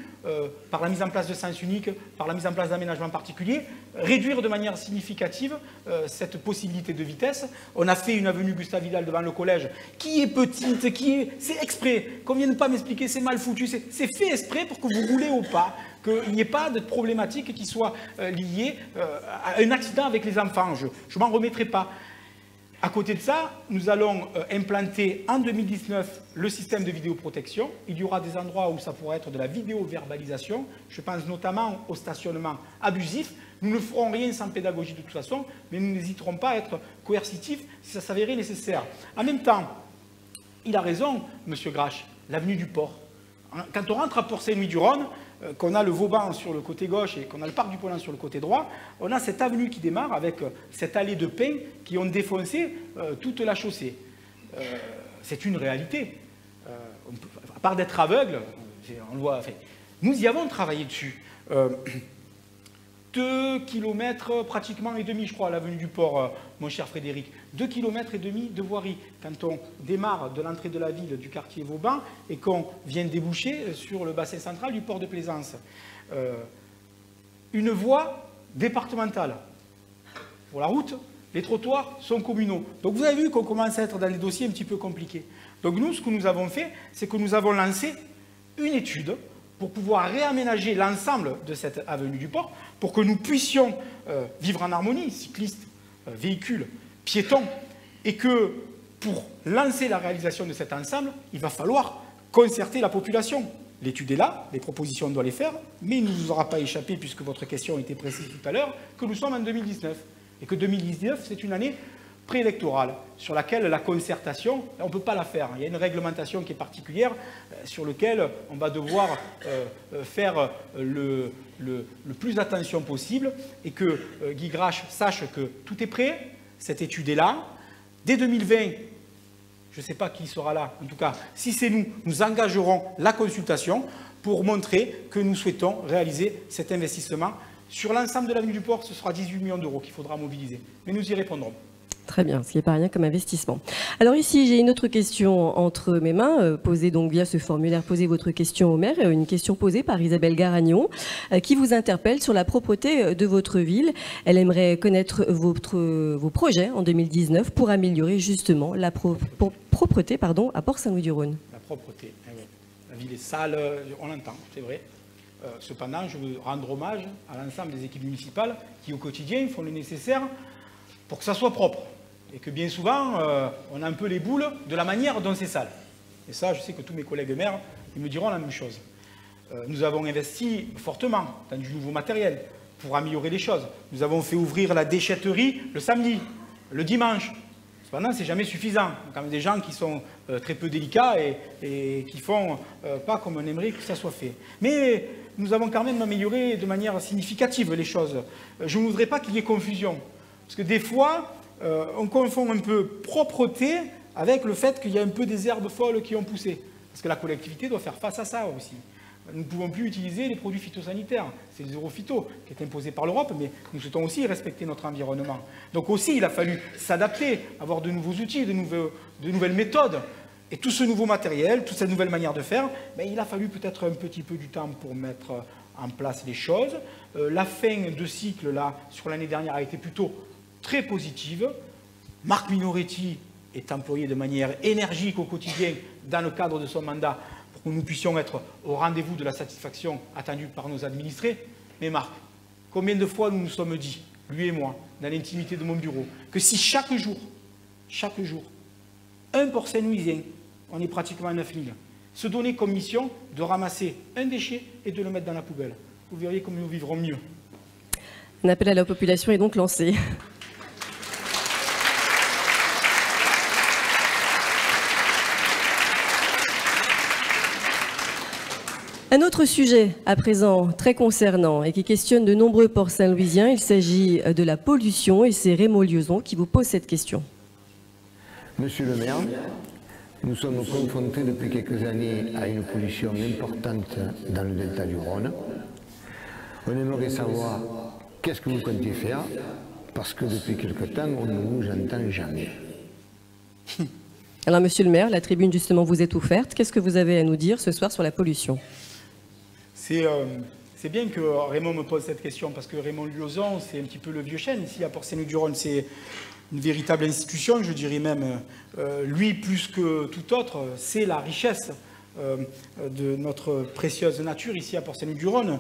par la mise en place de sens unique, par la mise en place d'aménagements particuliers, réduire de manière significative cette possibilité de vitesse. On a fait une avenue Gustave Vidal devant le collège qui est petite, c'est exprès, qu'on ne vienne pas m'expliquer, c'est mal foutu, c'est fait exprès pour que vous roulez au pas, qu'il n'y ait pas de problématique qui soit liée à un accident avec les enfants. Je ne m'en remettrai pas. À côté de ça, nous allons implanter en 2019 le système de vidéoprotection. Il y aura des endroits où ça pourrait être de la vidéo-verbalisation. Je pense notamment au stationnement abusif. Nous ne ferons rien sans pédagogie de toute façon, mais nous n'hésiterons pas à être coercitifs si ça s'avérait nécessaire. En même temps, il a raison, M. Grache, l'avenue du Port. Quand on rentre à Port-Saint-Louis-du-Rhône, qu'on a le Vauban sur le côté gauche et qu'on a le parc du Pollan sur le côté droit, on a cette avenue qui démarre avec cette allée de pins qui ont défoncé toute la chaussée. C'est une réalité. À part d'être aveugle, on le voit, enfin, nous y avons travaillé dessus. 2 km pratiquement et demi, je crois, à l'avenue du Port, mon cher Frédéric. 2 km et demi de voirie quand on démarre de l'entrée de la ville du quartier Vauban et qu'on vient déboucher sur le bassin central du port de Plaisance. Une voie départementale. Pour la route, les trottoirs sont communaux. Donc vous avez vu qu'on commence à être dans des dossiers un petit peu compliqués. Donc nous, ce que nous avons fait, c'est que nous avons lancé une étude pour pouvoir réaménager l'ensemble de cette avenue du Port, pour que nous puissions vivre en harmonie, cyclistes, véhicules, piétons, et que pour lancer la réalisation de cet ensemble, il va falloir concerter la population. L'étude est là, les propositions, on doit les faire, mais il ne nous aura pas échappé, puisque votre question était précise tout à l'heure, que nous sommes en 2019, et que 2019, c'est une année préélectorale, sur laquelle la concertation, on ne peut pas la faire. Il y a une réglementation qui est particulière, sur laquelle on va devoir faire le plus attention possible, et que Guy Grache sache que tout est prêt, cette étude est là. Dès 2020, je ne sais pas qui sera là, en tout cas, si c'est nous, nous engagerons la consultation pour montrer que nous souhaitons réaliser cet investissement. Sur l'ensemble de l'avenue du Port, ce sera 18 millions d'euros qu'il faudra mobiliser, mais nous y répondrons. Très bien, ce qui n'est pas rien comme investissement. Alors ici, j'ai une autre question entre mes mains, posée donc via ce formulaire. Posez votre question au maire, une question posée par Isabelle Garagnon, qui vous interpelle sur la propreté de votre ville. Elle aimerait connaître vos projets en 2019 pour améliorer justement la propreté à Port-Saint-Louis-du-Rhône. La propreté, oui. La ville est sale, on l'entend, c'est vrai. Cependant, je veux rendre hommage à l'ensemble des équipes municipales qui, au quotidien, font le nécessaire pour que ça soit propre. Et que bien souvent, on a un peu les boules de la manière dont c'est sale. Et ça, je sais que tous mes collègues maires, ils me diront la même chose. Nous avons investi fortement dans du nouveau matériel pour améliorer les choses. Nous avons fait ouvrir la déchetterie le samedi, le dimanche. Cependant, ce n'est jamais suffisant. Il y a quand même des gens qui sont très peu délicats et qui ne font pas comme on aimerait que ça soit fait. Mais nous avons quand même amélioré de manière significative les choses. Je ne voudrais pas qu'il y ait confusion. Parce que des fois, on confond un peu propreté avec le fait qu'il y a un peu des herbes folles qui ont poussé. Parce que la collectivité doit faire face à ça aussi. Nous ne pouvons plus utiliser les produits phytosanitaires. C'est le zéro phyto qui est imposé par l'Europe, mais nous souhaitons aussi respecter notre environnement. Donc aussi, il a fallu s'adapter, avoir de nouveaux outils, de nouvelles méthodes. Et tout ce nouveau matériel, toute cette nouvelle manière de faire, ben, il a fallu peut-être un petit peu du temps pour mettre en place les choses. La fin de cycle, là, sur l'année dernière, a été plutôt très positive. Marc Minoretti est employé de manière énergique au quotidien dans le cadre de son mandat pour que nous puissions être au rendez-vous de la satisfaction attendue par nos administrés. Mais Marc, combien de fois nous nous sommes dit lui et moi, dans l'intimité de mon bureau, que si chaque jour, un port saint-louisien, on est pratiquement à 9000, se donnait comme mission de ramasser un déchet et de le mettre dans la poubelle. Vous verriez comme nous vivrons mieux. Un appel à la population est donc lancé. Un autre sujet à présent très concernant et qui questionne de nombreux ports saint-louisiens, il s'agit de la pollution et c'est Raymond Liaison qui vous pose cette question. Monsieur le maire, nous sommes confrontés depuis quelques années à une pollution importante dans le delta du Rhône. On aimerait savoir qu'est-ce que vous comptez faire, parce que depuis quelque temps, on ne vous entend jamais. Alors monsieur le maire, la tribune justement vous est ouverte. Qu'est-ce que vous avez à nous dire ce soir sur la pollution ? C'est bien que Raymond me pose cette question, parce que Raymond Liaison, c'est un petit peu le vieux chêne ici à Port-Saint-Louis-du-Rhône. C'est une véritable institution, je dirais même. Lui, plus que tout autre, c'est la richesse de notre précieuse nature ici à Port-Saint-Louis-du-Rhône.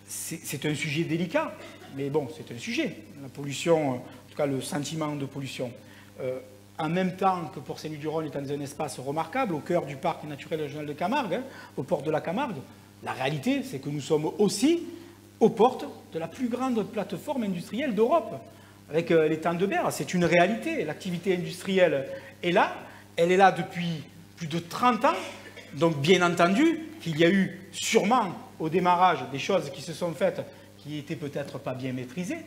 C'est un sujet délicat, mais bon, c'est un sujet. La pollution, en tout cas le sentiment de pollution. En même temps que Port-Saint-Louis-du-Rhône est dans un espace remarquable, au cœur du parc naturel régional de Camargue, au port de la Camargue, la réalité, c'est que nous sommes aussi aux portes de la plus grande plateforme industrielle d'Europe, avec l'étang de Berre. C'est une réalité. L'activité industrielle est là. Elle est là depuis plus de 30 ans. Donc, bien entendu, qu'il y a eu sûrement, au démarrage, des choses qui se sont faites qui n'étaient peut-être pas bien maîtrisées.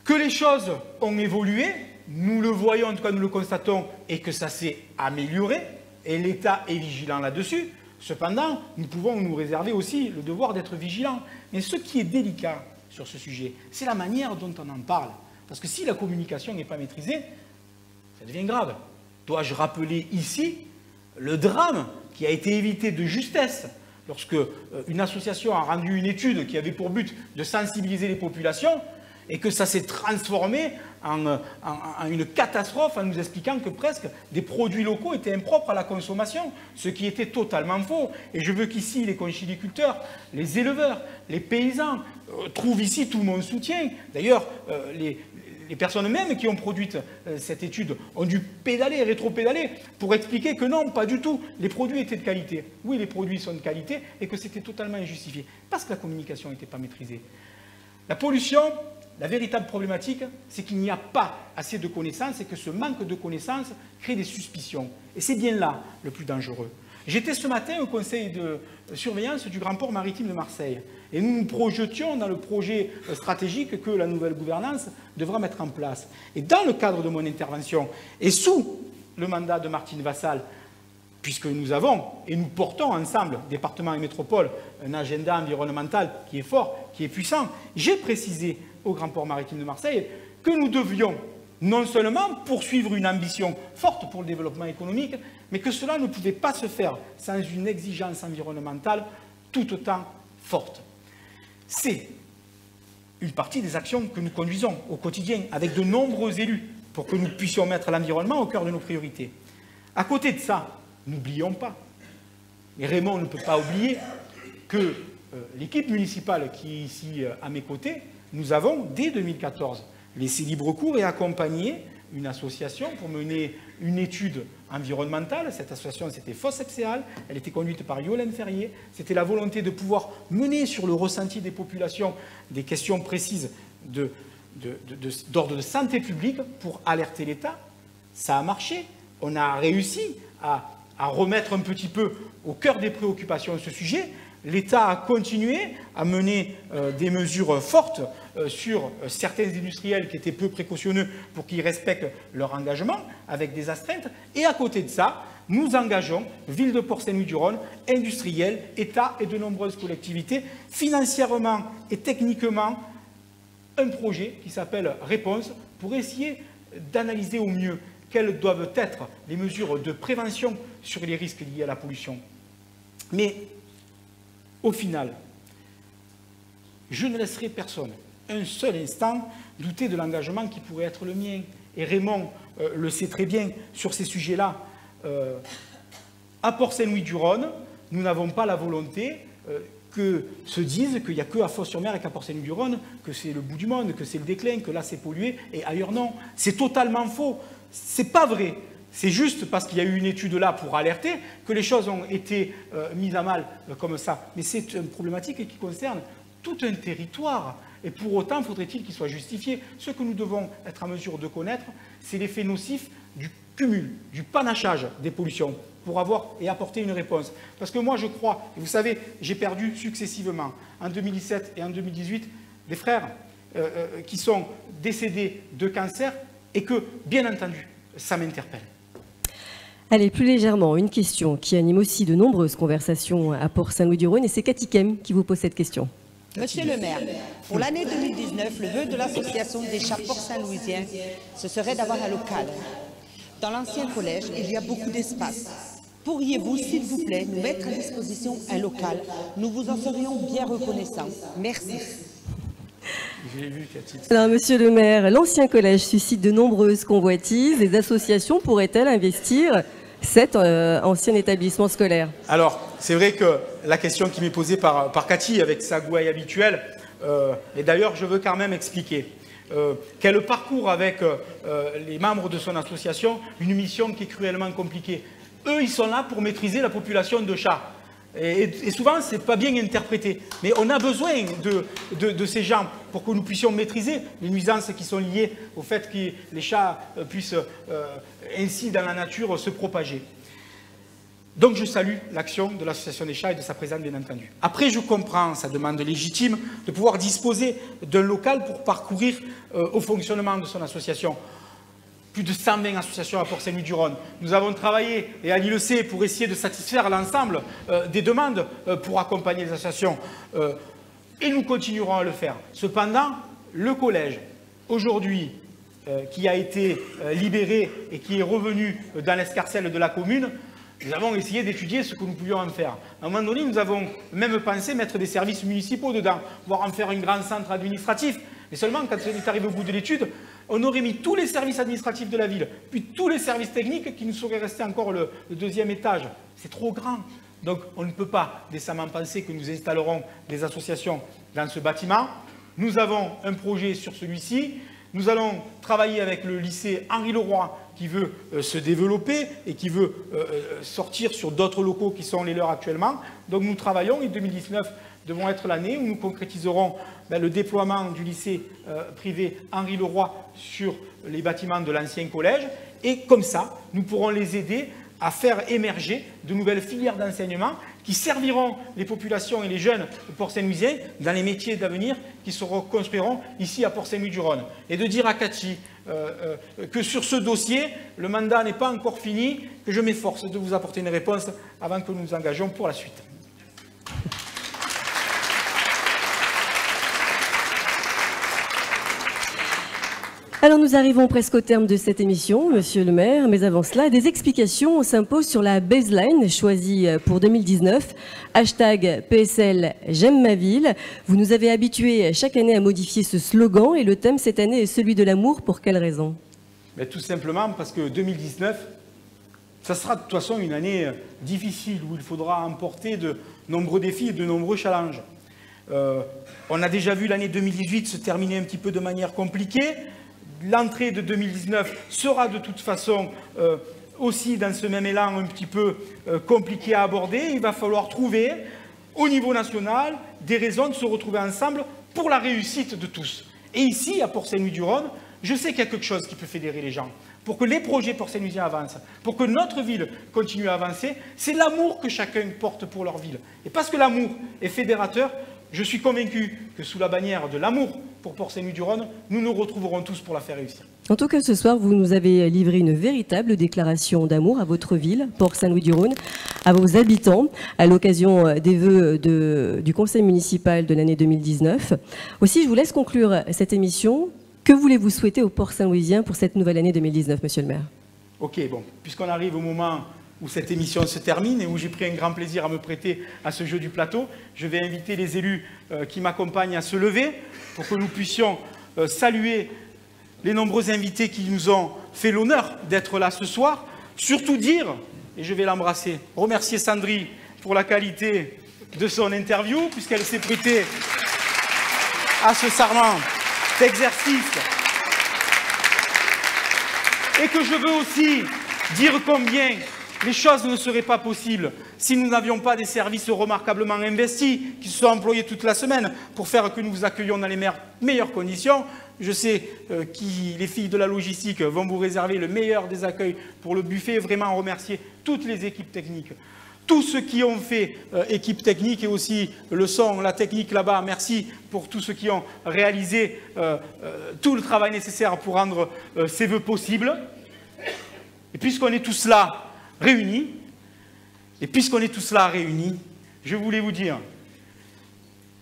Que les choses ont évolué, nous le voyons, en tout cas nous le constatons, et que ça s'est amélioré, et l'État est vigilant là-dessus. Cependant, nous pouvons nous réserver aussi le devoir d'être vigilants. Mais ce qui est délicat sur ce sujet, c'est la manière dont on en parle. Parce que si la communication n'est pas maîtrisée, ça devient grave. Dois-je rappeler ici le drame qui a été évité de justesse lorsque une association a rendu une étude qui avait pour but de sensibiliser les populations et que ça s'est transformé en une catastrophe en nous expliquant que presque des produits locaux étaient impropres à la consommation, ce qui était totalement faux. Et je veux qu'ici les conchyliculteurs, les éleveurs, les paysans trouvent ici tout mon soutien. D'ailleurs, les personnes même qui ont produit cette étude ont dû pédaler, rétro-pédaler, pour expliquer que non, pas du tout, les produits étaient de qualité. Oui, les produits sont de qualité et que c'était totalement injustifié, parce que la communication n'était pas maîtrisée. La pollution, la véritable problématique, c'est qu'il n'y a pas assez de connaissances et que ce manque de connaissances crée des suspicions. Et c'est bien là le plus dangereux. J'étais ce matin au conseil de surveillance du Grand Port Maritime de Marseille et nous nous projetions dans le projet stratégique que la nouvelle gouvernance devra mettre en place. Et dans le cadre de mon intervention et sous le mandat de Martine Vassal, puisque nous avons et nous portons ensemble, département et métropole, un agenda environnemental qui est fort, qui est puissant, j'ai précisé au Grand Port Maritime de Marseille que nous devions non seulement poursuivre une ambition forte pour le développement économique, mais que cela ne pouvait pas se faire sans une exigence environnementale tout autant forte. C'est une partie des actions que nous conduisons au quotidien avec de nombreux élus pour que nous puissions mettre l'environnement au cœur de nos priorités. À côté de ça, n'oublions pas, et Raymond ne peut pas oublier, que l'équipe municipale qui est ici à mes côtés, nous avons, dès 2014, laissé libre cours et accompagné une association pour mener une étude environnementale. Cette association, c'était Fossepséal. Elle était conduite par Yolène Ferrier. C'était la volonté de pouvoir mener sur le ressenti des populations des questions précises d'ordre de santé publique pour alerter l'État. Ça a marché. On a réussi à remettre un petit peu au cœur des préoccupations ce sujet. L'État a continué à mener des mesures fortes sur certains industriels qui étaient peu précautionneux pour qu'ils respectent leur engagement avec des astreintes. Et à côté de ça, nous engageons, ville de Port-Saint-Louis-du-Rhône, industriels, État et de nombreuses collectivités, financièrement et techniquement, un projet qui s'appelle Réponse pour essayer d'analyser au mieux quelles doivent être les mesures de prévention sur les risques liés à la pollution. Mais au final, je ne laisserai personne un seul instant douter de l'engagement qui pourrait être le mien. Et Raymond le sait très bien sur ces sujets-là. À Port-Saint-Louis-du-Rhône, nous n'avons pas la volonté que se disent qu'il n'y a que à Fos-sur-Mer et qu'à Port-Saint-Louis-du-Rhône, que c'est le bout du monde, que c'est le déclin, que là c'est pollué, et ailleurs non. C'est totalement faux. C'est pas vrai. C'est juste parce qu'il y a eu une étude là pour alerter que les choses ont été mises à mal comme ça. Mais c'est une problématique qui concerne tout un territoire. Et pour autant, faudrait-il qu'il soit justifié. Ce que nous devons être en mesure de connaître, c'est l'effet nocif du cumul, du panachage des pollutions, pour avoir et apporter une réponse. Parce que moi, je crois, et vous savez, j'ai perdu successivement, en 2017 et en 2018, des frères qui sont décédés de cancer, et que, bien entendu, ça m'interpelle. Allez, plus légèrement, une question qui anime aussi de nombreuses conversations à Port-Saint-Louis-du-Rhône, et c'est Cathy Kem qui vous pose cette question. Monsieur le maire, pour l'année 2019, le vœu de l'association des chats port-saint-louisiens, ce serait d'avoir un local. Dans l'ancien collège, il y a beaucoup d'espace. Pourriez-vous, s'il vous plaît, nous mettre à disposition un local? Nous vous en serions bien reconnaissants. Merci. J'ai vu, Cathy. Alors, monsieur le maire, l'ancien collège suscite de nombreuses convoitises. Les associations pourraient-elles investir cet ancien établissement scolaire? Alors, c'est vrai que la question qui m'est posée par Cathy, avec sa gouaille habituelle, et d'ailleurs, je veux quand même expliquer qu'elle parcourt avec les membres de son association une mission qui est cruellement compliquée. Eux, ils sont là pour maîtriser la population de chats. Et souvent, ce n'est pas bien interprété. Mais on a besoin de ces gens pour que nous puissions maîtriser les nuisances qui sont liées au fait que les chats puissent ainsi, dans la nature, se propager. Donc, je salue l'action de l'Association des chats et de sa présence, bien entendu. Après, je comprends sa demande légitime de pouvoir disposer d'un local pour parcourir au fonctionnement de son association. Plus de 120 associations à Port-Saint-Louis-du-Rhône. Nous avons travaillé, et Ali le sait, pour essayer de satisfaire l'ensemble des demandes pour accompagner les associations. Et nous continuerons à le faire. Cependant, le collège, aujourd'hui, qui a été libéré et qui est revenu dans l'escarcelle de la commune, nous avons essayé d'étudier ce que nous pouvions en faire. À un moment donné, nous avons même pensé mettre des services municipaux dedans, voire en faire un grand centre administratif. Mais seulement, quand on est arrivé au bout de l'étude, on aurait mis tous les services administratifs de la ville, puis tous les services techniques qui nous seraient restés encore le deuxième étage. C'est trop grand. Donc, on ne peut pas décemment penser que nous installerons des associations dans ce bâtiment. Nous avons un projet sur celui-ci. Nous allons travailler avec le lycée Henri Leroy qui veut se développer et qui veut sortir sur d'autres locaux qui sont les leurs actuellement. Donc, nous travaillons et 2019 devons être l'année où nous concrétiserons le déploiement du lycée privé Henri Leroy sur les bâtiments de l'ancien collège. Et comme ça, nous pourrons les aider à faire émerger de nouvelles filières d'enseignement qui serviront les populations et les jeunes port-saint-louisiens dans les métiers d'avenir qui se reconstruiront ici à Port-Saint-Louis-du-Rhône. Et de dire à Cathy que sur ce dossier, le mandat n'est pas encore fini, que je m'efforce de vous apporter une réponse avant que nous nous engagions pour la suite. Alors nous arrivons presque au terme de cette émission, monsieur le maire, mais avant cela, des explications s'imposent sur la baseline choisie pour 2019. Hashtag PSL J'aime ma ville. Vous nous avez habitués chaque année à modifier ce slogan et le thème cette année est celui de l'amour. Pour quelle raison? Mais tout simplement parce que 2019, ça sera de toute façon une année difficile où il faudra emporter de nombreux défis et de nombreux challenges. On a déjà vu l'année 2018 se terminer un petit peu de manière compliquée. L'entrée de 2019 sera de toute façon aussi dans ce même élan un petit peu compliqué à aborder. Il va falloir trouver au niveau national des raisons de se retrouver ensemble pour la réussite de tous. Et ici, à Port-Saint-Louis-du-Rhône, je sais qu'il y a quelque chose qui peut fédérer les gens. Pour que les projets port-saint-louisiens avancent, pour que notre ville continue à avancer, c'est l'amour que chacun porte pour leur ville. Et parce que l'amour est fédérateur, je suis convaincu que sous la bannière de l'amour pour Port-Saint-Louis-du-Rhône, nous nous retrouverons tous pour la faire réussir. En tout cas, ce soir, vous nous avez livré une véritable déclaration d'amour à votre ville, Port-Saint-Louis-du-Rhône, à vos habitants, à l'occasion des vœux du conseil municipal de l'année 2019. Aussi, je vous laisse conclure cette émission. Que voulez-vous souhaiter aux Port-Saint-Louisiens pour cette nouvelle année 2019, monsieur le maire? Ok, bon, puisqu'on arrive au moment où cette émission se termine et où j'ai pris un grand plaisir à me prêter à ce jeu du plateau, je vais inviter les élus qui m'accompagnent à se lever pour que nous puissions saluer les nombreux invités qui nous ont fait l'honneur d'être là ce soir. Surtout dire, et je vais l'embrasser, remercier Sandrine pour la qualité de son interview, puisqu'elle s'est prêtée à ce serment d'exercice. Et que je veux aussi dire combien les choses ne seraient pas possibles si nous n'avions pas des services remarquablement investis, qui se sont employés toute la semaine pour faire que nous vous accueillions dans les meilleures conditions. Je sais que les filles de la logistique vont vous réserver le meilleur des accueils pour le buffet. Vraiment remercier toutes les équipes techniques. Tous ceux qui ont fait équipe technique et aussi le son, la technique là-bas, merci pour tous ceux qui ont réalisé tout le travail nécessaire pour rendre ces vœux possibles. Et puisqu'on est tous là réunis, je voulais vous dire,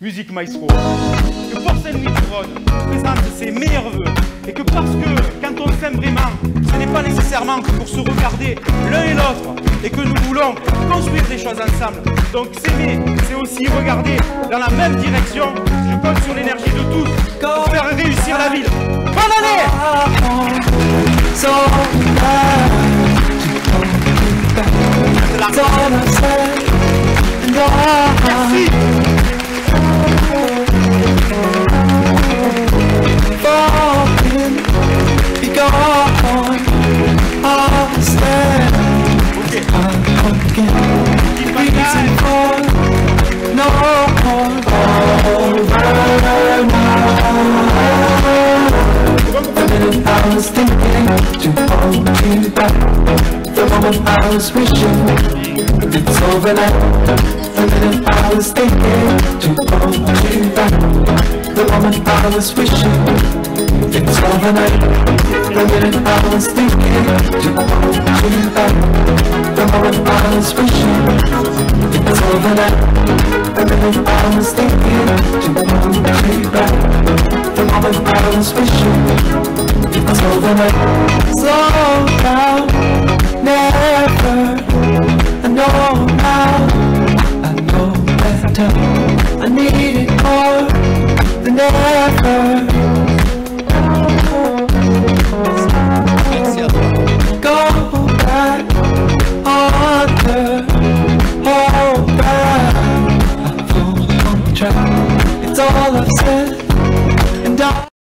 musique maestro, que Porcelaine Louis du Rhône présente ses meilleurs vœux et que parce que quand on s'aime vraiment, ce n'est pas nécessairement que pour se regarder l'un et l'autre et que nous voulons construire des choses ensemble. Donc s'aimer, c'est aussi regarder dans la même direction. Je compte sur l'énergie de tous pour faire réussir la ville. Bonne année! Merci! I was thinking to hold you back. The moment I was wishing it's overnight. A minute I was thinking to hold you back. The moment I was wishing it's overnight. A minute I was thinking to hold you back. The moment I was wishing it's overnight. A minute I was thinking to hold you back. The moment I was wishing it's overnight. So